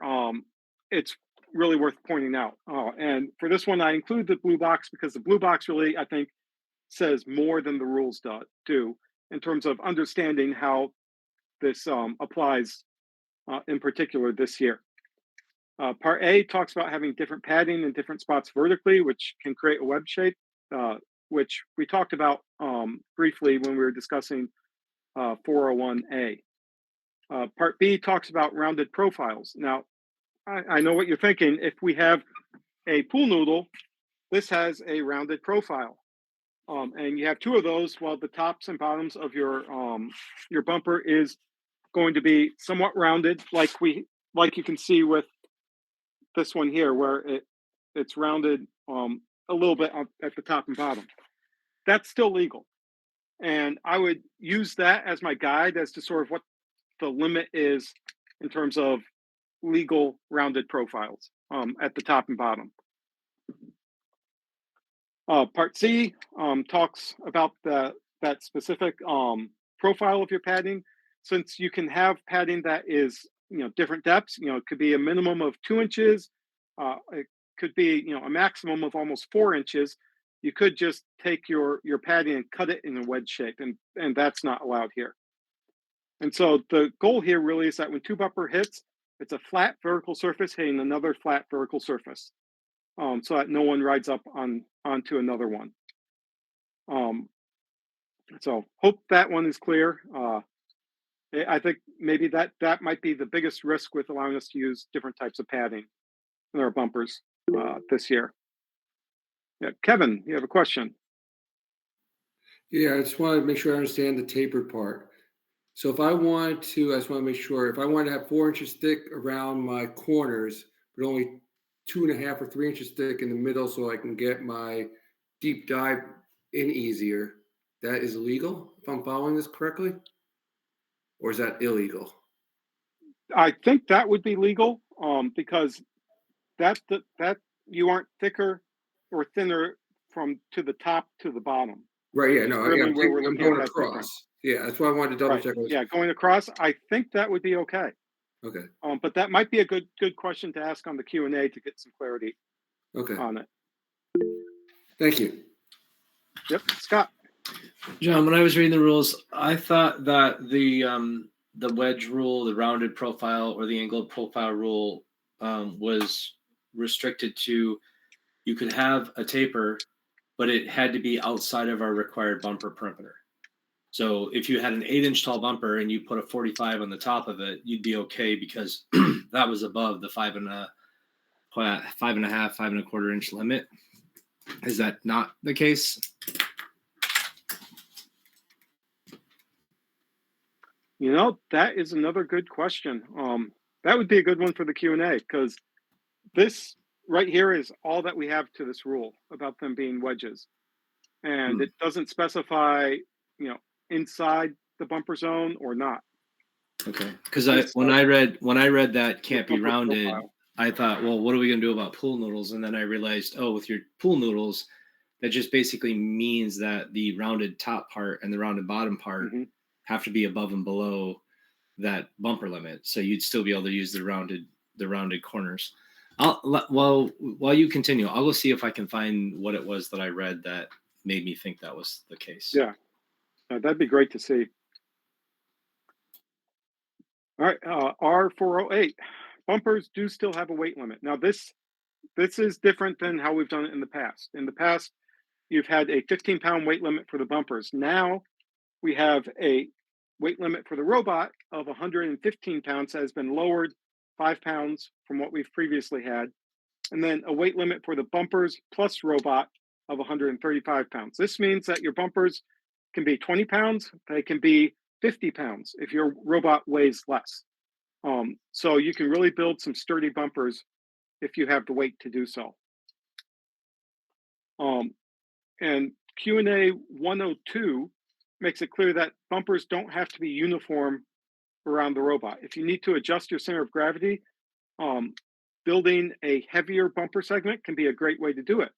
it's really worth pointing out. And for this one, I include the blue box because the blue box really, I think, says more than the rules do in terms of understanding how this applies in particular this year. Part A talks about having different padding in different spots vertically, which can create a web shape, which we talked about briefly when we were discussing 401A. Part B talks about rounded profiles. Now, I know what you're thinking. If we have a pool noodle, this has a rounded profile. And you have two of those, while the tops and bottoms of your bumper is going to be somewhat rounded, like you can see with this one here, where it's rounded a little bit at the top and bottom. That's still legal, and I would use that as my guide as to sort of what the limit is in terms of legal rounded profiles at the top and bottom. Part C talks about that specific profile of your padding. Since you can have padding that is different depths, it could be a minimum of 2 inches, it could be a maximum of almost 4 inches. You could just take your padding and cut it in a wedge shape, and that's not allowed here. And so the goal here really is that when two bumper hits, it's a flat vertical surface hitting another flat vertical surface, so that no one rides up onto another one. So hope that one is clear. I think maybe that might be the biggest risk with allowing us to use different types of padding in our bumpers this year. Yeah, Kevin, you have a question? Yeah, I just want to make sure I understand the tapered part. So if I wanted to, I just want to make sure, if I wanted to have 4 inches thick around my corners, but only 2.5 or 3 inches thick in the middle so I can get my deep dive in easier, that is legal, if I'm following this correctly? Or is that illegal? I think that would be legal because that you aren't thicker or thinner from to the top to the bottom. Right, yeah, no, Really I'm going across. Yeah, that's why I wanted to double check. Yeah, going across, I think that would be okay. Okay. But that might be a good question to ask on the Q&A to get some clarity on it. Thank you. Yep, Scott. John, when I was reading the rules, I thought that the wedge rule, the rounded profile, or the angled profile rule was restricted to you could have a taper, but it had to be outside of our required bumper perimeter. So if you had an 8-inch tall bumper and you put a 45 on the top of it, you'd be okay because that was above the 5.5, 5.25 inch limit. Is that not the case? That is another good question. That would be a good one for the Q&A because this right here is all that we have to this rule about them being wedges, and it doesn't specify, inside the bumper zone or not. Okay, because when I read that can't be rounded, profile. I thought, well, what are we going to do about pool noodles? And then I realized, with your pool noodles, that just basically means that the rounded top part and the rounded bottom part have to be above and below that bumper limit. So you'd still be able to use the rounded corners. While you continue, I'll go see if I can find what it was that I read that made me think that was the case. Yeah, that'd be great to see. All right, R408. Bumpers do still have a weight limit. Now this is different than how we've done it in the past. In the past, you've had a 15-pound weight limit for the bumpers. Now we have a weight limit for the robot of 115 pounds that has been lowered 5 pounds from what we've previously had. And then a weight limit for the bumpers plus robot of 135 pounds. This means that your bumpers can be 20 pounds. They can be 50 pounds if your robot weighs less. So you can really build some sturdy bumpers if you have the weight to do so. And Q&A 102 makes it clear that bumpers don't have to be uniform around the robot. If you need to adjust your center of gravity, building a heavier bumper segment can be a great way to do it.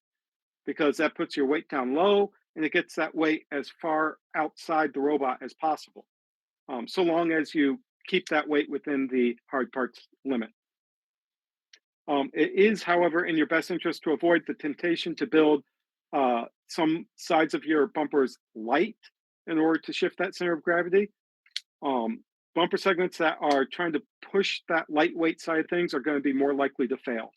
because that puts your weight down low and it gets that weight as far outside the robot as possible, so long as you keep that weight within the hard parts limit. It is, however, in your best interest to avoid the temptation to build some sides of your bumpers light in order to shift that center of gravity. Bumper segments that are trying to push that lightweight side of things are going to be more likely to fail.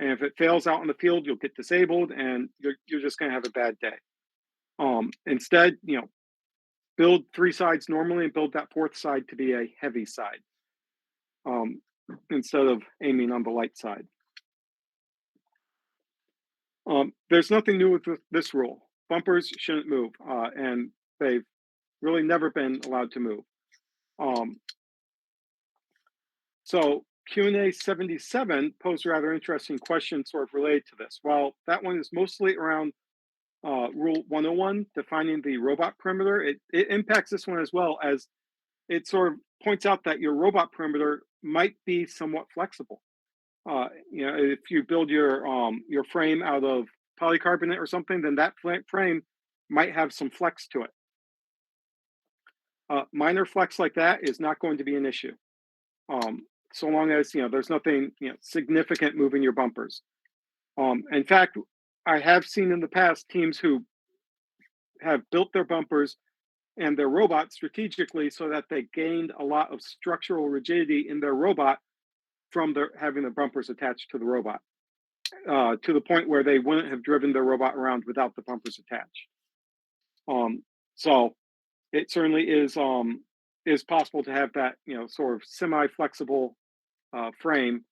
And if it fails out in the field, you'll get disabled and you're just going to have a bad day. Instead, build 3 sides normally and build that 4th side to be a heavy side, instead of aiming on the light side. There's nothing new with this rule. Bumpers shouldn't move, and they've really never been allowed to move. So Q&A 77 posed a rather interesting question sort of related to this. While that one is mostly around Rule 101, defining the robot perimeter, it impacts this one as well, as it sort of points out that your robot perimeter might be somewhat flexible. If you build your frame out of polycarbonate or something, then that frame might have some flex to it. Minor flex like that is not going to be an issue, so long as there's nothing significant moving your bumpers. In fact, I have seen in the past teams who have built their bumpers and their robot strategically so that they gained a lot of structural rigidity in their robot from having the bumpers attached to the robot, to the point where they wouldn't have driven their robot around without the bumpers attached. So it certainly is possible to have that sort of semi-flexible frame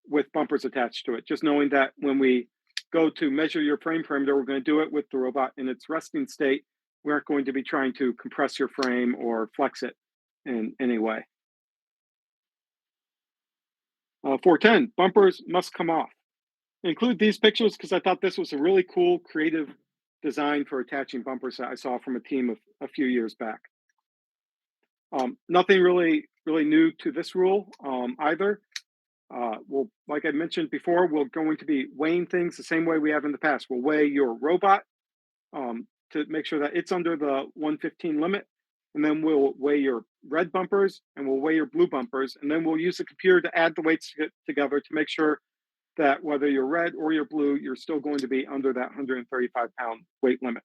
with bumpers attached to it. Just knowing that when we go to measure your frame perimeter, we're going to do it with the robot in its resting state. We aren't going to be trying to compress your frame or flex it in any way. 410, bumpers must come off. Include these pictures because I thought this was a really cool, creative design for attaching bumpers that I saw from a team a few years back. Nothing really new to this rule either. Well, like I mentioned before, we're going to be weighing things the same way we have in the past. We'll weigh your robot to make sure that it's under the 115 limit. And then we'll weigh your red bumpers and we'll weigh your blue bumpers. And then we'll use the computer to add the weights together to make sure that whether you're red or you're blue, you're still going to be under that 135-pound weight limit.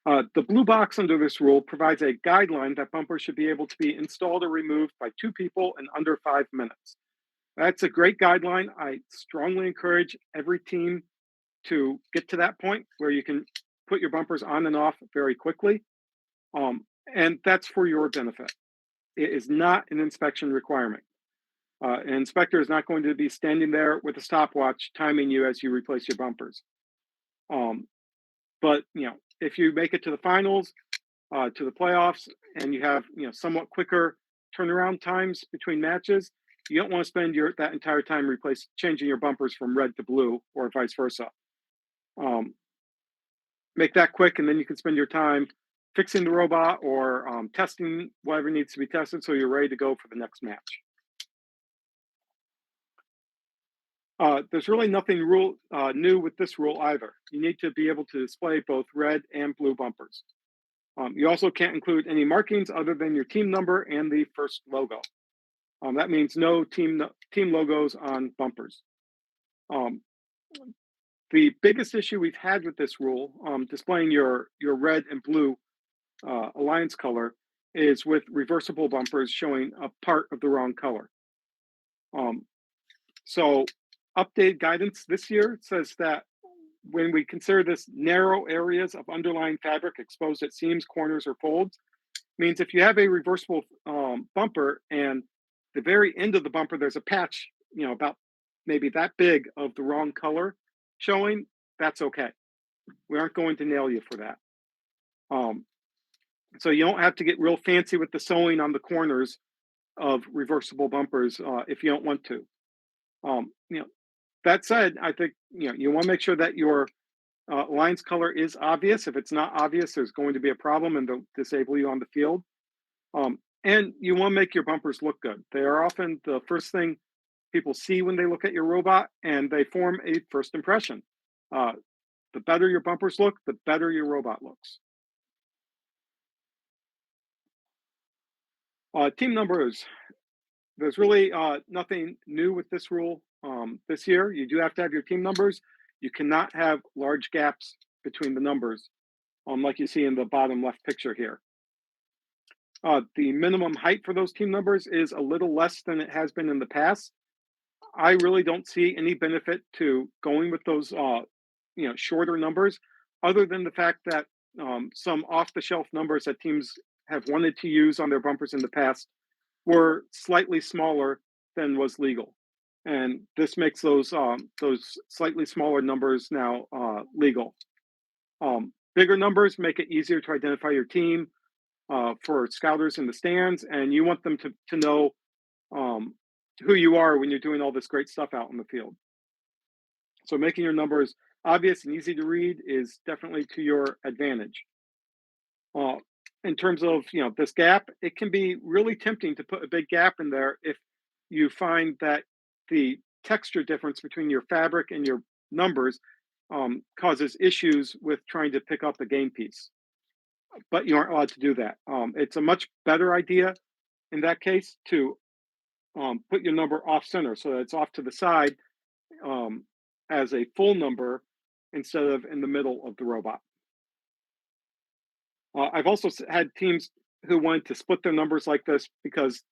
The blue box under this rule provides a guideline that bumpers should be able to be installed or removed by 2 people in under 5 minutes. That's a great guideline. I strongly encourage every team to get to that point where you can put your bumpers on and off very quickly. And that's for your benefit. It is not an inspection requirement. An inspector is not going to be standing there with a stopwatch timing you as you replace your bumpers. But if you make it to the finals, to the playoffs, and you have somewhat quicker turnaround times between matches, you don't want to spend that entire time changing your bumpers from red to blue or vice versa. Make that quick, and then you can spend your time fixing the robot or testing whatever needs to be tested so you're ready to go for the next match. There's really nothing new with this rule either. You need to be able to display both red and blue bumpers. You also can't include any markings other than your team number and the first logo. That means no team logos on bumpers. The biggest issue we've had with this rule, displaying your red and blue alliance color, is with reversible bumpers showing a part of the wrong color. So updated guidance this year says that when we consider this narrow areas of underlying fabric exposed at seams, corners, or folds, means if you have a reversible bumper and the very end of the bumper, there's a patch, about maybe that big of the wrong color showing, that's okay. We aren't going to nail you for that. So you don't have to get real fancy with the sewing on the corners of reversible bumpers if you don't want to. That said, I think you want to make sure that your alliance color is obvious. If it's not obvious, there's going to be a problem and they'll disable you on the field. And you want to make your bumpers look good. They are often the first thing people see when they look at your robot, and they form a first impression. The better your bumpers look, the better your robot looks. Team numbers. There's really nothing new with this rule this year. You do have to have your team numbers. You cannot have large gaps between the numbers, like you see in the bottom left picture here. The minimum height for those team numbers is a little less than it has been in the past. I really don't see any benefit to going with those shorter numbers, other than the fact that some off-the-shelf numbers that teams have wanted to use on their bumpers in the past were slightly smaller than was legal, and this makes those slightly smaller numbers now legal. Bigger numbers make it easier to identify your team for scouters in the stands, and you want them to know who you are when you're doing all this great stuff out in the field. So making your numbers obvious and easy to read is definitely to your advantage. In terms of this gap, it can be really tempting to put a big gap in there if you find that the texture difference between your fabric and your numbers causes issues with trying to pick up a game piece. But you aren't allowed to do that. It's a much better idea in that case to put your number off center, so that it's off to the side as a full number instead of in the middle of the robot. I've also had teams who wanted to split their numbers like this because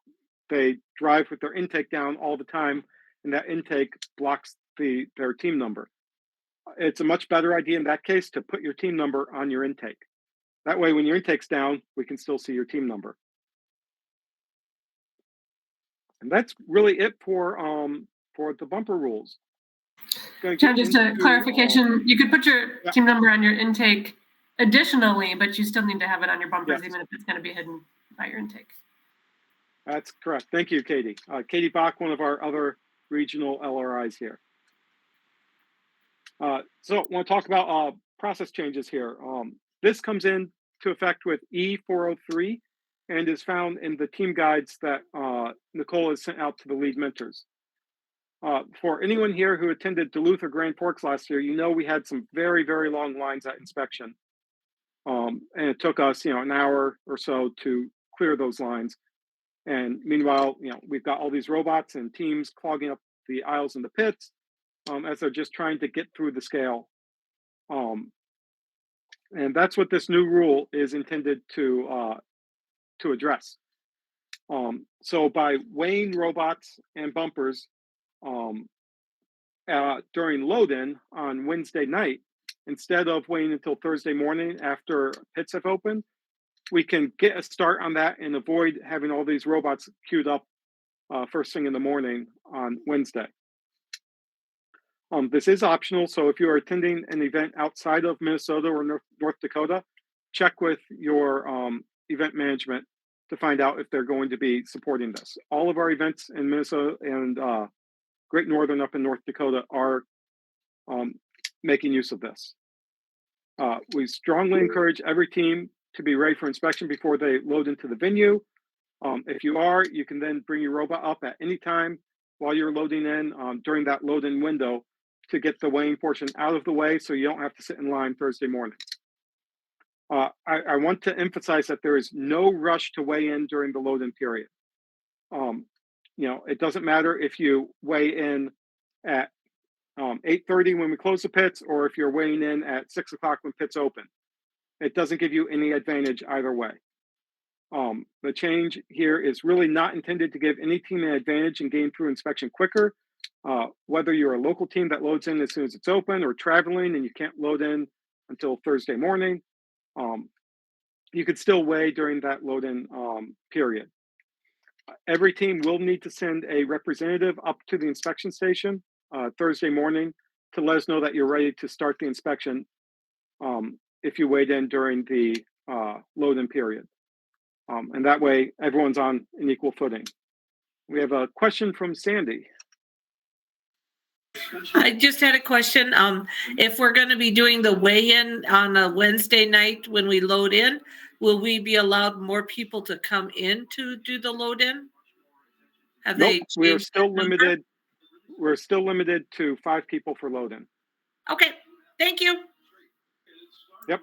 they drive with their intake down all the time, and that intake blocks their team number. It's a much better idea in that case to put your team number on your intake. That way, when your intake's down, we can still see your team number. And that's really it for the bumper rules. John, just a clarification, you could put your team number on your intake additionally, but you still need to have it on your bumpers, even if it's going to be hidden by your intake. That's correct. Thank you, Katie. Katie Bach, one of our other regional LRIs here. So I want to talk about process changes here. This comes into effect with E403 and is found in the team guides that Nicole has sent out to the lead mentors. For anyone here who attended Duluth or Grand Forks last year, we had some very, very long lines at inspection. And it took us, an hour or so to clear those lines. And meanwhile, we've got all these robots and teams clogging up the aisles and the pits as they're just trying to get through the scale. And that's what this new rule is intended to address. So by weighing robots and bumpers during load-in on Wednesday night, instead of waiting until Thursday morning after pits have opened, we can get a start on that and avoid having all these robots queued up first thing in the morning on Wednesday. This is optional, so if you are attending an event outside of Minnesota or North Dakota, check with your event management to find out if they're going to be supporting this. All of our events in Minnesota and Great Northern up in North Dakota are making use of this. We strongly encourage every team to be ready for inspection before they load into the venue. If you are, you can then bring your robot up at any time while you're loading in during that load-in window to get the weighing portion out of the way so you don't have to sit in line Thursday morning. I want to emphasize that there is no rush to weigh in during the load-in period. It doesn't matter if you weigh in at 8:30 when we close the pits, or if you're weighing in at 6 o'clock when pits open. It doesn't give you any advantage either way. The change here is really not intended to give any team an advantage in getting through inspection quicker. Whether you're a local team that loads in as soon as it's open, or traveling and you can't load in until Thursday morning, you could still weigh during that load-in period. Every team will need to send a representative up to the inspection station Thursday morning to let us know that you're ready to start the inspection if you weighed in during the load-in period. And that way, everyone's on an equal footing. We have a question from Sandy. I just had a question. If we're going to be doing the weigh-in on a Wednesday night when we load in, will we be allowed more people to come in to do the load-in? Nope, we're still limited to 5 people for load-in. Okay, Thank you. Yep.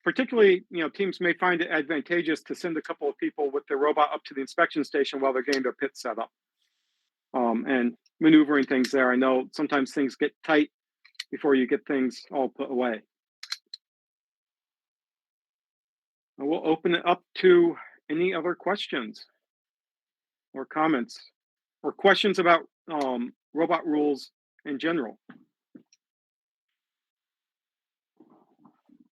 Particularly, teams may find it advantageous to send a couple of people with their robot up to the inspection station while they're getting their pit set up. And maneuvering things there. I know sometimes things get tight before you get things all put away. And we'll open it up to any other questions or comments or questions about robot rules in general.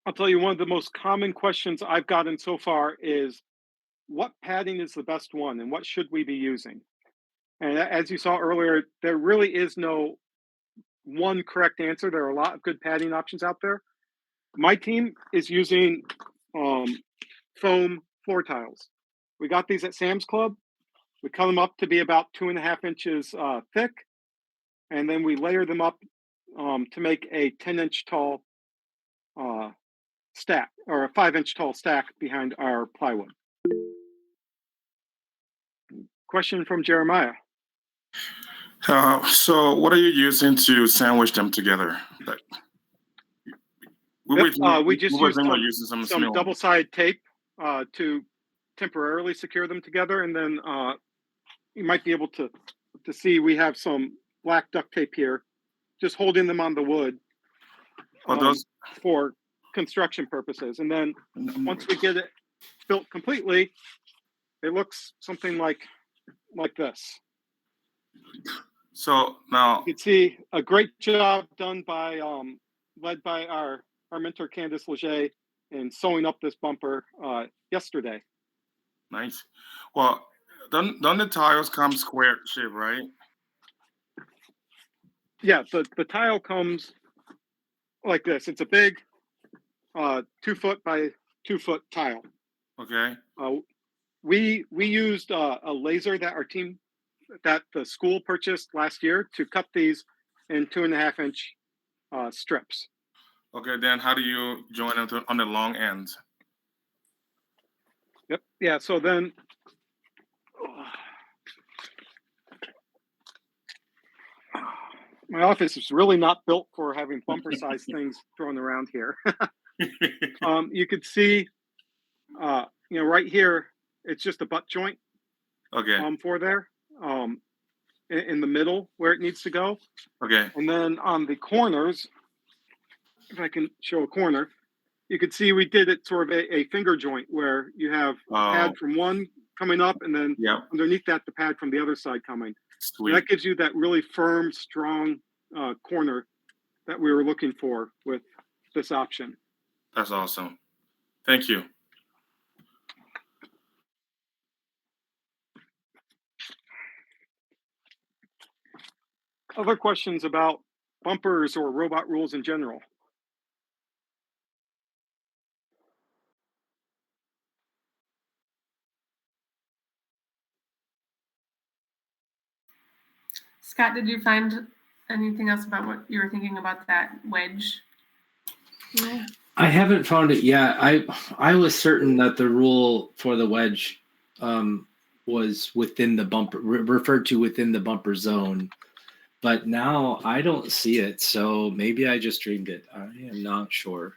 I'll tell you, one of the most common questions I've gotten so far is, what padding is the best one and what should we be using? And as you saw earlier, there really is no one correct answer. There are a lot of good padding options out there. My team is using foam floor tiles. We got these at Sam's Club. We cut them up to be about 2.5 inches thick, and then we layer them up to make a 10-inch tall stack, or a 5-inch tall stack behind our plywood. Question from Jeremiah. So what are you using to sandwich them together? We just used some double-sided tape to temporarily secure them together, and then you might be able to see we have some black duct tape here, just holding them on the wood for construction purposes. And then once we get it built completely, it looks something like this. So now you can see a great job done by led by our mentor Candice Leger in sewing up this bumper yesterday. Nice. Well, don't the tiles come square shape, right? Yeah, the tile comes like this. It's a big 2-foot by 2-foot tile. Okay. We used a laser that the school purchased last year to cut these in 2.5-inch strips. Okay, then how do you join them on the long ends? Yep. Yeah. So then, my office is really not built for having bumper-sized things thrown around here. You could see, right here, it's just a butt joint. Okay. For there, in the middle where it needs to go. Okay. And then on the corners, if I can show a corner, you could see we did it sort of a finger joint where you have pad from one coming up, and then underneath that, the pad from the other side coming. Sweet. And that gives you that really firm, strong corner that we were looking for with this option. That's awesome. Thank you. Other questions about bumpers or robot rules in general? Scott, did you find anything else about what you were thinking about that wedge? Yeah. I haven't found it yet. I was certain that the rule for the wedge was within the bumper, referred to within the bumper zone. But now I don't see it, so maybe I just dreamed it. I am not sure.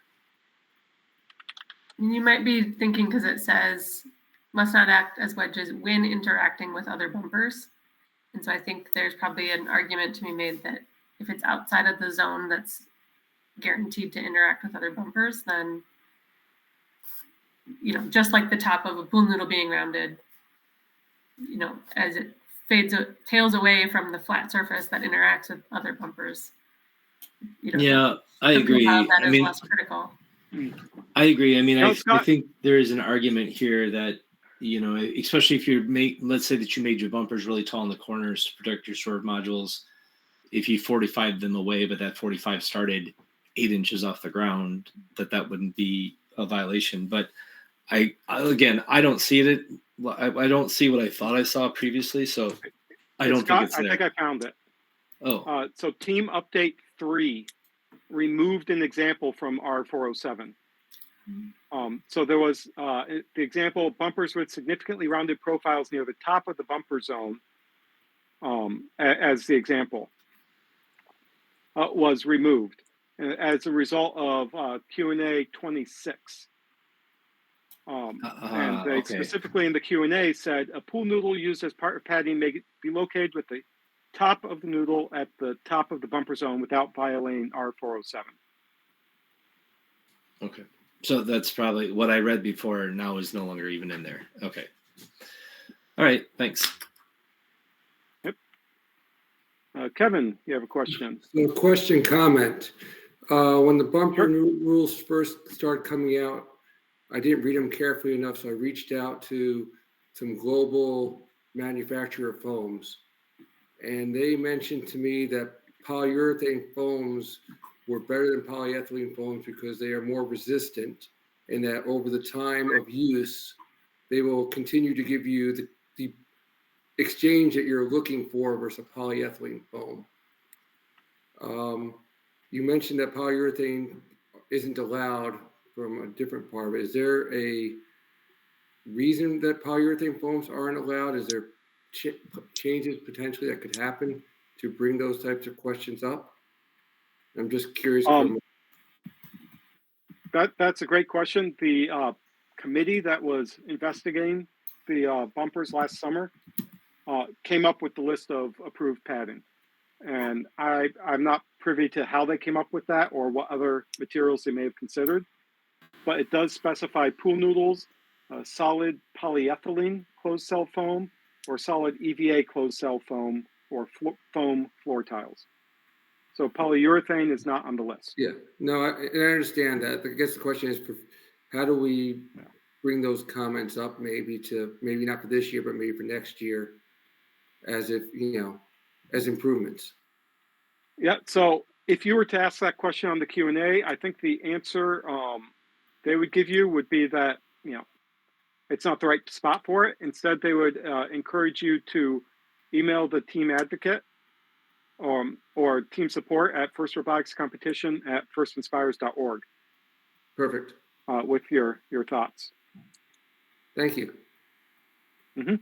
You might be thinking because it says must not act as wedges when interacting with other bumpers. And so I think there's probably an argument to be made that if it's outside of the zone that's guaranteed to interact with other bumpers, then, just like the top of a pool noodle being rounded, as it tails away from the flat surface that interacts with other bumpers. Yeah, I agree. That is less critical. I agree. I mean, I think there is an argument here that, especially if let's say that you made your bumpers really tall in the corners to protect your storage modules. If you 45 them away, but that 45 started 8 inches off the ground, that wouldn't be a violation. But I don't see it. I don't see what I thought I saw previously, so I don't think it's there. I think I found it. Oh. So Team Update 3 removed an example from R407. So there was the example, bumpers with significantly rounded profiles near the top of the bumper zone as the example was removed. as a result of Q&A 26. And they Okay. specifically in the Q&A said a pool noodle used as part of padding may be located with the top of the noodle at the top of the bumper zone without violating R407. Okay. So that's probably what I read before now is no longer even in there. Okay. All right. Thanks. Yep. Kevin, you have a question? So question, comment. When the bumper Sure. rules first started coming out, I didn't read them carefully enough, so I reached out to some global manufacturer of foams, and they mentioned to me that polyurethane foams were better than polyethylene foams because they are more resistant, and that over the time of use, they will continue to give you the exchange that you're looking for versus a polyethylene foam. You mentioned that polyurethane isn't allowed from a different part of it. Is there a reason that polyurethane foams aren't allowed? Is there changes potentially that could happen to bring those types of questions up? I'm just curious. That's a great question. The committee that was investigating the bumpers last summer came up with the list of approved padding. And I'm not privy to how they came up with that or what other materials they may have considered. But it does specify pool noodles, solid polyethylene closed cell foam, or solid EVA closed cell foam, or foam floor tiles. So polyurethane is not on the list. Yeah, no, I understand that. I guess the question is, how do we bring those comments up, maybe not for this year, but maybe for next year, as if, as improvements? Yeah. So if you were to ask that question on the Q&A, I think the answer they would give you would be that, it's not the right spot for it. Instead, they would encourage you to email the team advocate or team support at First Robotics Competition at firstinspires.org. Perfect. With your thoughts. Thank you. Mm-hmm.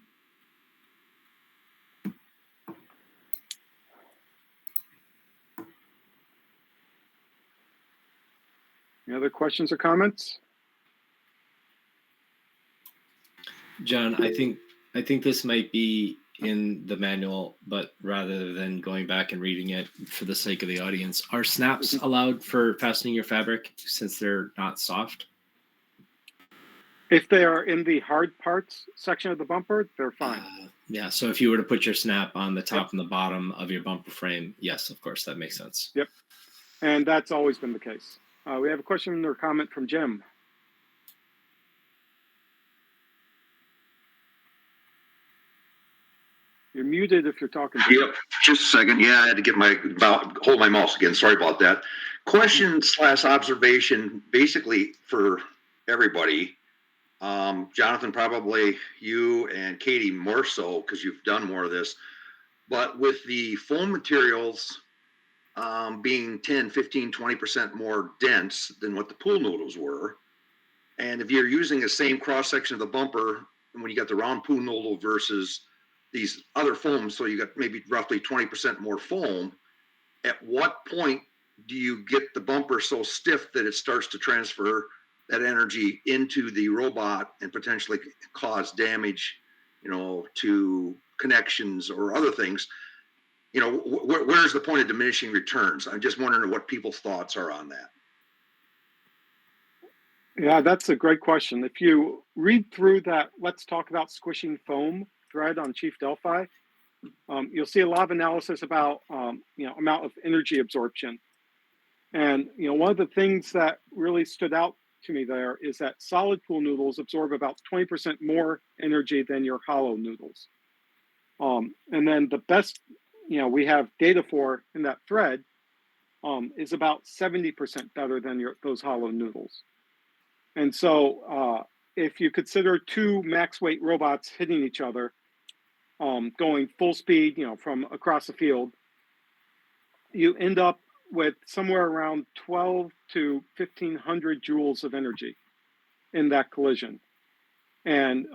Any other questions or comments? John, I think this might be in the manual, but rather than going back and reading it for the sake of the audience, are snaps allowed for fastening your fabric since they're not soft? If they are in the hard parts section of the bumper, they're fine. Yeah, so if you were to put your snap on the top and the bottom of your bumper frame, yes, of course, that makes sense. Yep, and that's always been the case. We have a question or comment from Jim. You're muted if you're talking. Yep, just a second. Yeah, I had to hold my mouse again. Sorry about that. Question / observation, basically for everybody. Jonathan, probably you and Katie more so because you've done more of this. But with the foam materials being 10, 15, 20% more dense than what the pool noodles were, and if you're using the same cross section of the bumper, when you got the round pool noodle versus these other foams, so you got maybe roughly 20% more foam, at what point do you get the bumper so stiff that it starts to transfer that energy into the robot and potentially cause damage, to connections or other things? Where's the point of diminishing returns? I'm just wondering what people's thoughts are on that. Yeah, that's a great question. If you read through that Let's Talk About Squishing Foam thread on Chief Delphi, you'll see a lot of analysis about amount of energy absorption. And one of the things that really stood out to me there is that solid pool noodles absorb about 20% more energy than your hollow noodles. And then the best we have data for in that thread is about 70% better than those hollow noodles. And so if you consider two max weight robots hitting each other, going full speed, from across the field, you end up with somewhere around 12 to 1500 joules of energy in that collision. And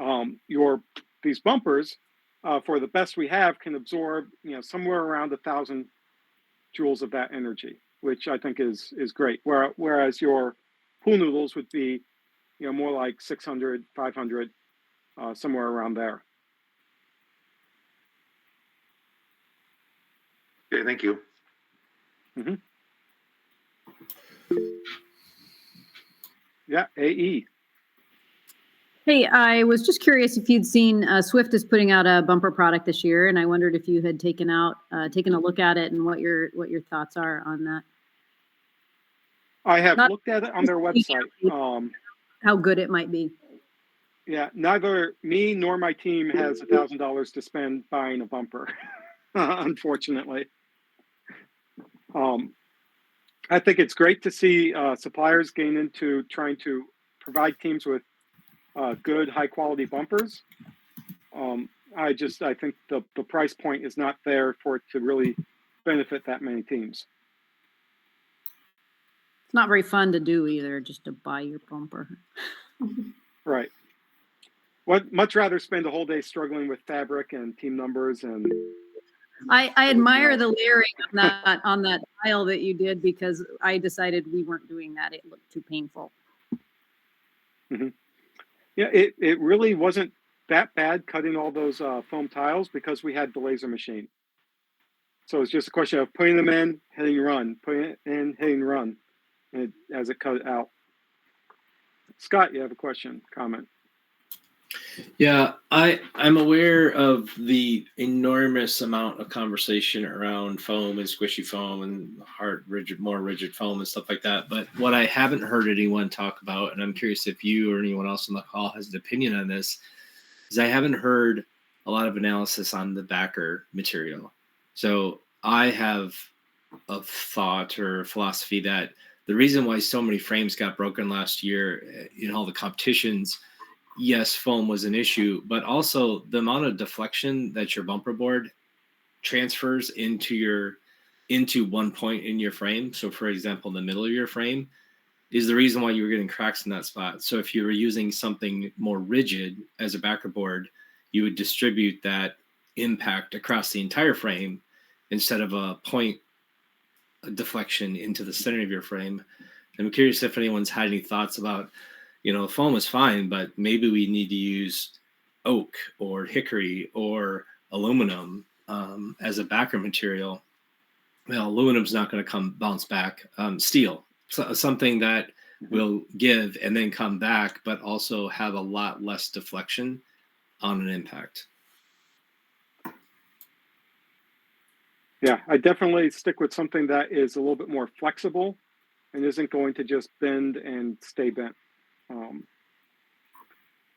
these bumpers, for the best we have, can absorb somewhere around 1,000 joules of that energy. which I think is great. Whereas your pool noodles would be, more like 600, 500, somewhere around there. Okay, thank you. Mm-hmm. Yeah, AE. Hey, I was just curious if you'd seen Swift is putting out a bumper product this year, and I wondered if you had taken a look at it and what your thoughts are on that. I have Not looked at it on their website. How good it might be. Yeah, neither me nor my team has $1,000 to spend buying a bumper, unfortunately. I think it's great to see suppliers gain into trying to provide teams with good, high quality bumpers. I think the price point is not there for it to really benefit that many teams. It's not very fun to do either, just to buy your bumper. Right. Would much rather spend a whole day struggling with fabric and team numbers and. I admire the layering on that tile that you did, because I decided we weren't doing that. It looked too painful. Mm-hmm. Yeah, it really wasn't that bad cutting all those foam tiles because we had the laser machine. So it's just a question of putting them in, hitting run, putting it in, hitting run, and as it cut it out. Scott, you have a question, comment? Yeah, I'm aware of the enormous amount of conversation around foam and squishy foam and more rigid foam and stuff like that. But what I haven't heard anyone talk about, and I'm curious if you or anyone else on the call has an opinion on this, is I haven't heard a lot of analysis on the backer material. So I have a thought or philosophy that the reason why so many frames got broken last year in all the competitions, yes, foam was an issue, but also the amount of deflection that your bumper board transfers into one point in your frame. So for example, in the middle of your frame is the reason why you were getting cracks in that spot. So if you were using something more rigid as a backer board, you would distribute that impact across the entire frame instead of a point deflection into the center of your frame. I'm curious if anyone's had any thoughts about, foam is fine, but maybe we need to use oak or hickory or aluminum as a backer material. Well, aluminum's not going to bounce back. Steel, something that will give and then come back, but also have a lot less deflection on an impact. Yeah, I definitely stick with something that is a little bit more flexible and isn't going to just bend and stay bent.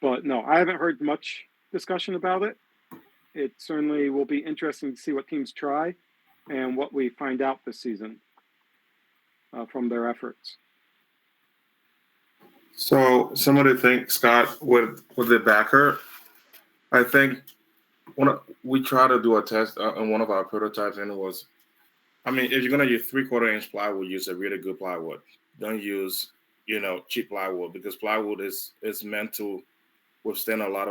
But no, I haven't heard much discussion about it. It certainly will be interesting to see what teams try and what we find out this season from their efforts. So some of the things, Scott, with the backer, I think we try to do a test on one of our prototypes, and it was, if you're gonna use 3/4 inch plywood, use a really good plywood. Don't use, cheap plywood, because plywood is meant to withstand a lot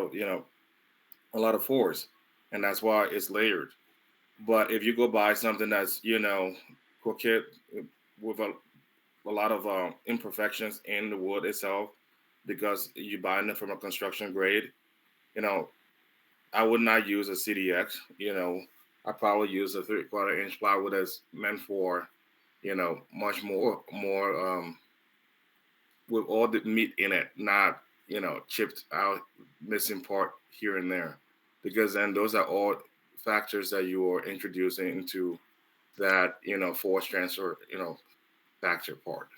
of force, and that's why it's layered. But if you go buy something that's, crooked with a lot of imperfections in the wood itself, because you're buying it from a construction grade, I would not use a CDX. I probably use a 3/4 inch plywood that's meant for, much more with all the meat in it, not, chipped out, missing part here and there, because then those are all factors that you are introducing into that, force transfer, factor part.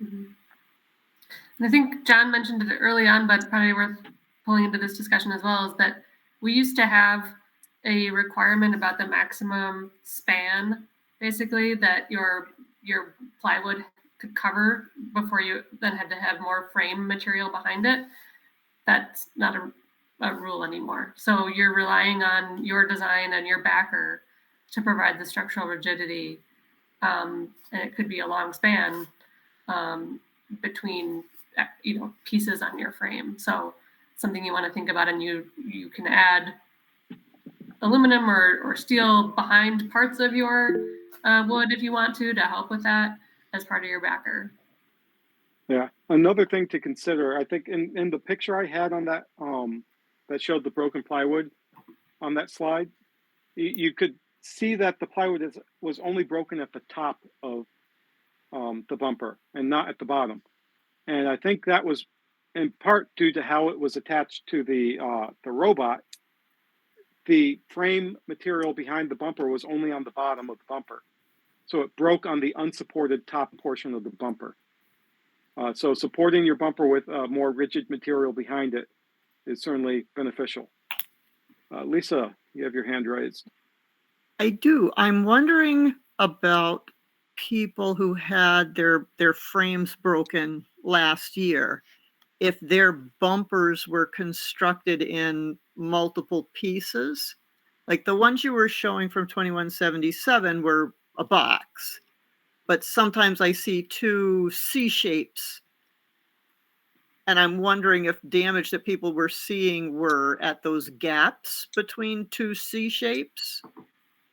Mm-hmm. And I think John mentioned it early on, but probably worth pulling into this discussion as well, is that we used to have a requirement about the maximum span, basically, that your plywood could cover before you then had to have more frame material behind it. That's not a rule anymore. So you're relying on your design and your backer to provide the structural rigidity, and it could be a long span between pieces on your frame. So something you want to think about, and you can add aluminum or steel behind parts of your wood if you want to help with that as part of your backer. Yeah. Another thing to consider, I think in the picture I had on that that showed the broken plywood on that slide, you could see that the plywood was only broken at the top of the bumper and not at the bottom. And I think that was in part due to how it was attached to the robot. The frame material behind the bumper was only on the bottom of the bumper. So it broke on the unsupported top portion of the bumper. So supporting your bumper with more rigid material behind it is certainly beneficial. Lisa, you have your hand raised. I do. I'm wondering about people who had their frames broken last year, if their bumpers were constructed in multiple pieces. Like the ones you were showing from 2177 were a box, but sometimes I see two C shapes. And I'm wondering if damage that people were seeing were at those gaps between two C shapes,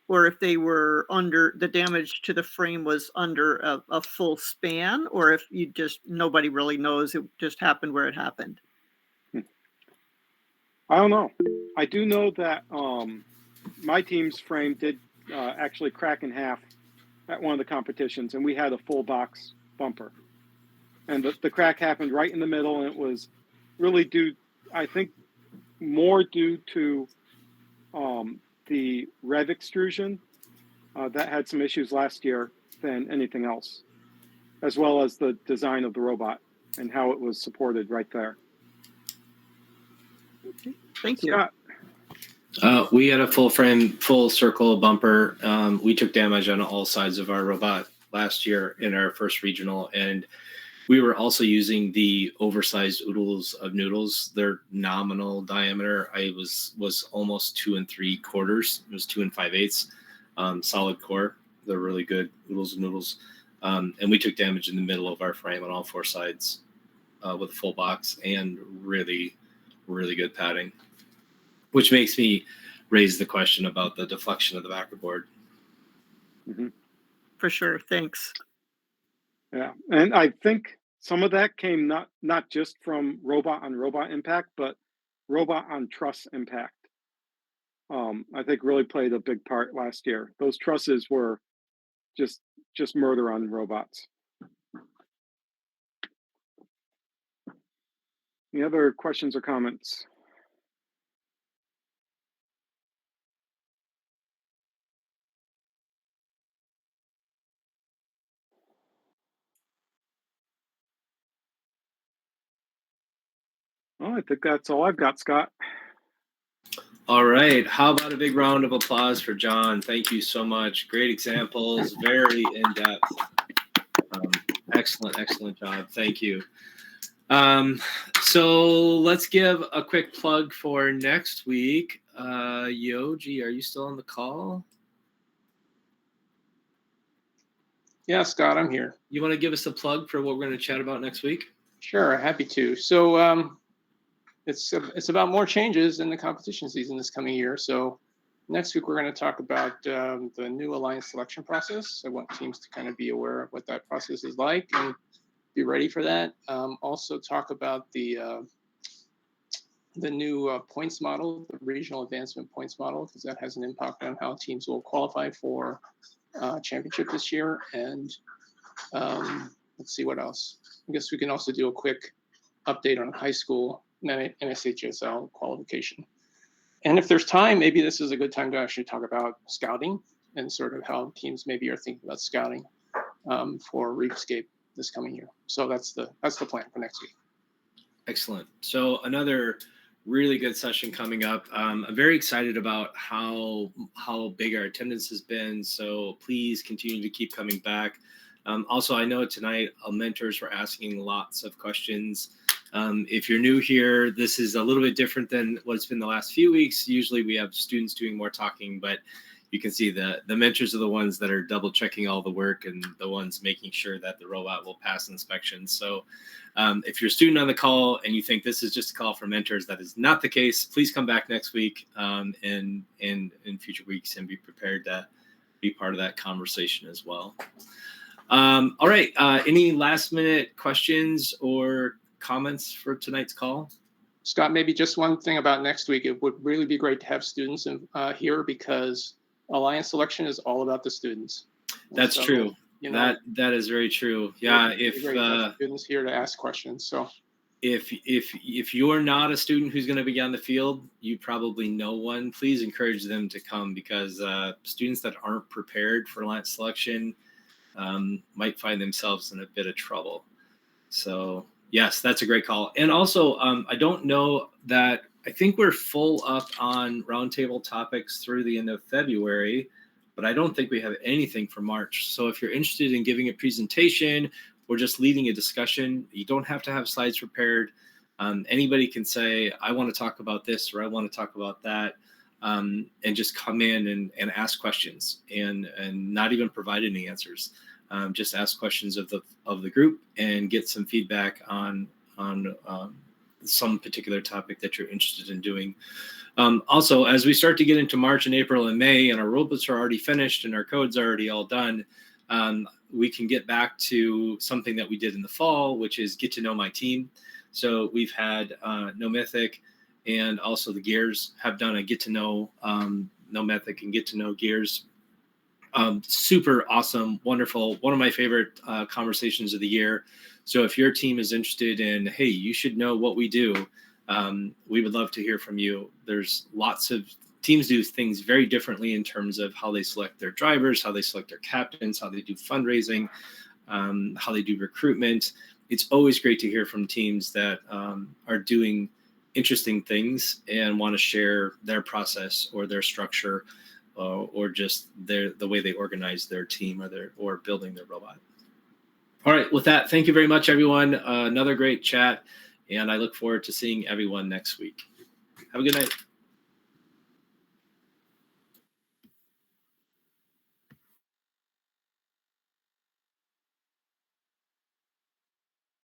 or if they were under, the damage to the frame was under a full span, or if you just, nobody really knows, it just happened where it happened. I don't know. I do know that my team's frame did actually crack in half at one of the competitions, and we had a full box bumper. And the crack happened right in the middle, and it was really due, I think, more due to the rev extrusion that had some issues last year than anything else, as well as the design of the robot and how it was supported right there. Thank you. Scott. We had a full frame, full circle bumper. We took damage on all sides of our robot last year in our first regional, and we were also using the oversized oodles of noodles. Their nominal diameter was almost 2 3/4. It was 2 5/8, solid core. They're really good oodles of noodles. And we took damage in the middle of our frame on all four sides with a full box and really, really good padding, which makes me raise the question about the deflection of the backer board. Mm-hmm. For sure. Thanks. Yeah, and I think some of that came not just from robot on robot impact, but robot on truss impact. I think really played a big part last year. Those trusses were just murder on robots. Any other questions or comments? Well, I think that's all I've got, Scott. All right. How about a big round of applause for John? Thank you so much. Great examples, very in-depth. Excellent job. Thank you. So let's give a quick plug for next week. Yoji, are you still on the call? Yeah, Scott, I'm here. You want to give us a plug for what we're going to chat about next week? Sure, happy to. So it's about more changes in the competition season this coming year. So next week we're going to talk about the new alliance selection process. I want teams to kind of be aware of what that process is like and be ready for that. Also talk about the new points model, the regional advancement points model, because that has an impact on how teams will qualify for championship this year. And let's see what else. I guess we can also do a quick update on high school MSHSL qualification. And if there's time, maybe this is a good time to actually talk about scouting and sort of how teams maybe are thinking about scouting for Reefscape this coming year. So that's the plan for next week. Excellent. So another really good session coming up. I'm very excited about how big our attendance has been. So please continue to keep coming back. Also, I know tonight mentors were asking lots of questions. If you're new here, this is a little bit different than what's been the last few weeks. Usually we have students doing more talking, but you can see the mentors are the ones that are double checking all the work and the ones making sure that the robot will pass inspection. So if you're a student on the call and you think this is just a call for mentors, that is not the case. Please come back next week and in future weeks and be prepared be part of that conversation as well. All right. Any last minute questions or comments for tonight's call? Scott, maybe just one thing about next week. It would really be great to have students here because Alliance selection is all about the students. And That's so, true. You know, That is very true. Yeah. it'd be great to have students here to ask questions. So if you're not a student who's going to be on the field, you probably know one. Please encourage them to come, because students that aren't prepared for Alliance selection might find themselves in a bit of trouble. So yes, that's a great call. And also, I don't know that, I think we're full up on Roundtable topics through the end of February, but I don't think we have anything for March. So if you're interested in giving a presentation or just leading a discussion, you don't have to have slides prepared. Anybody can say, I want to talk about this, or I want to talk about that, and just come in and ask questions and not even provide any answers. Just ask questions of the group and get some feedback on some particular topic that you're interested in doing. Also, as we start to get into March and April and May, and our rulebooks are already finished and our code's already all done, we can get back to something that we did in the fall, which is get to know my team. So we've had No Mythic, and also the Gears have done a get to know No Mythic and get to know Gears. Super awesome, wonderful, one of my favorite conversations of the year. So if your team is interested in, hey, you should know what we do, we would love to hear from you. There's lots of teams do things very differently in terms of how they select their drivers, how they select their captains, how they do fundraising, how they do recruitment. It's always great to hear from teams that are doing interesting things and want to share their process or their structure, or just the way they organize their team or building their robot. All right, with that, thank you very much, everyone. Another great chat, and I look forward to seeing everyone next week. Have a good night.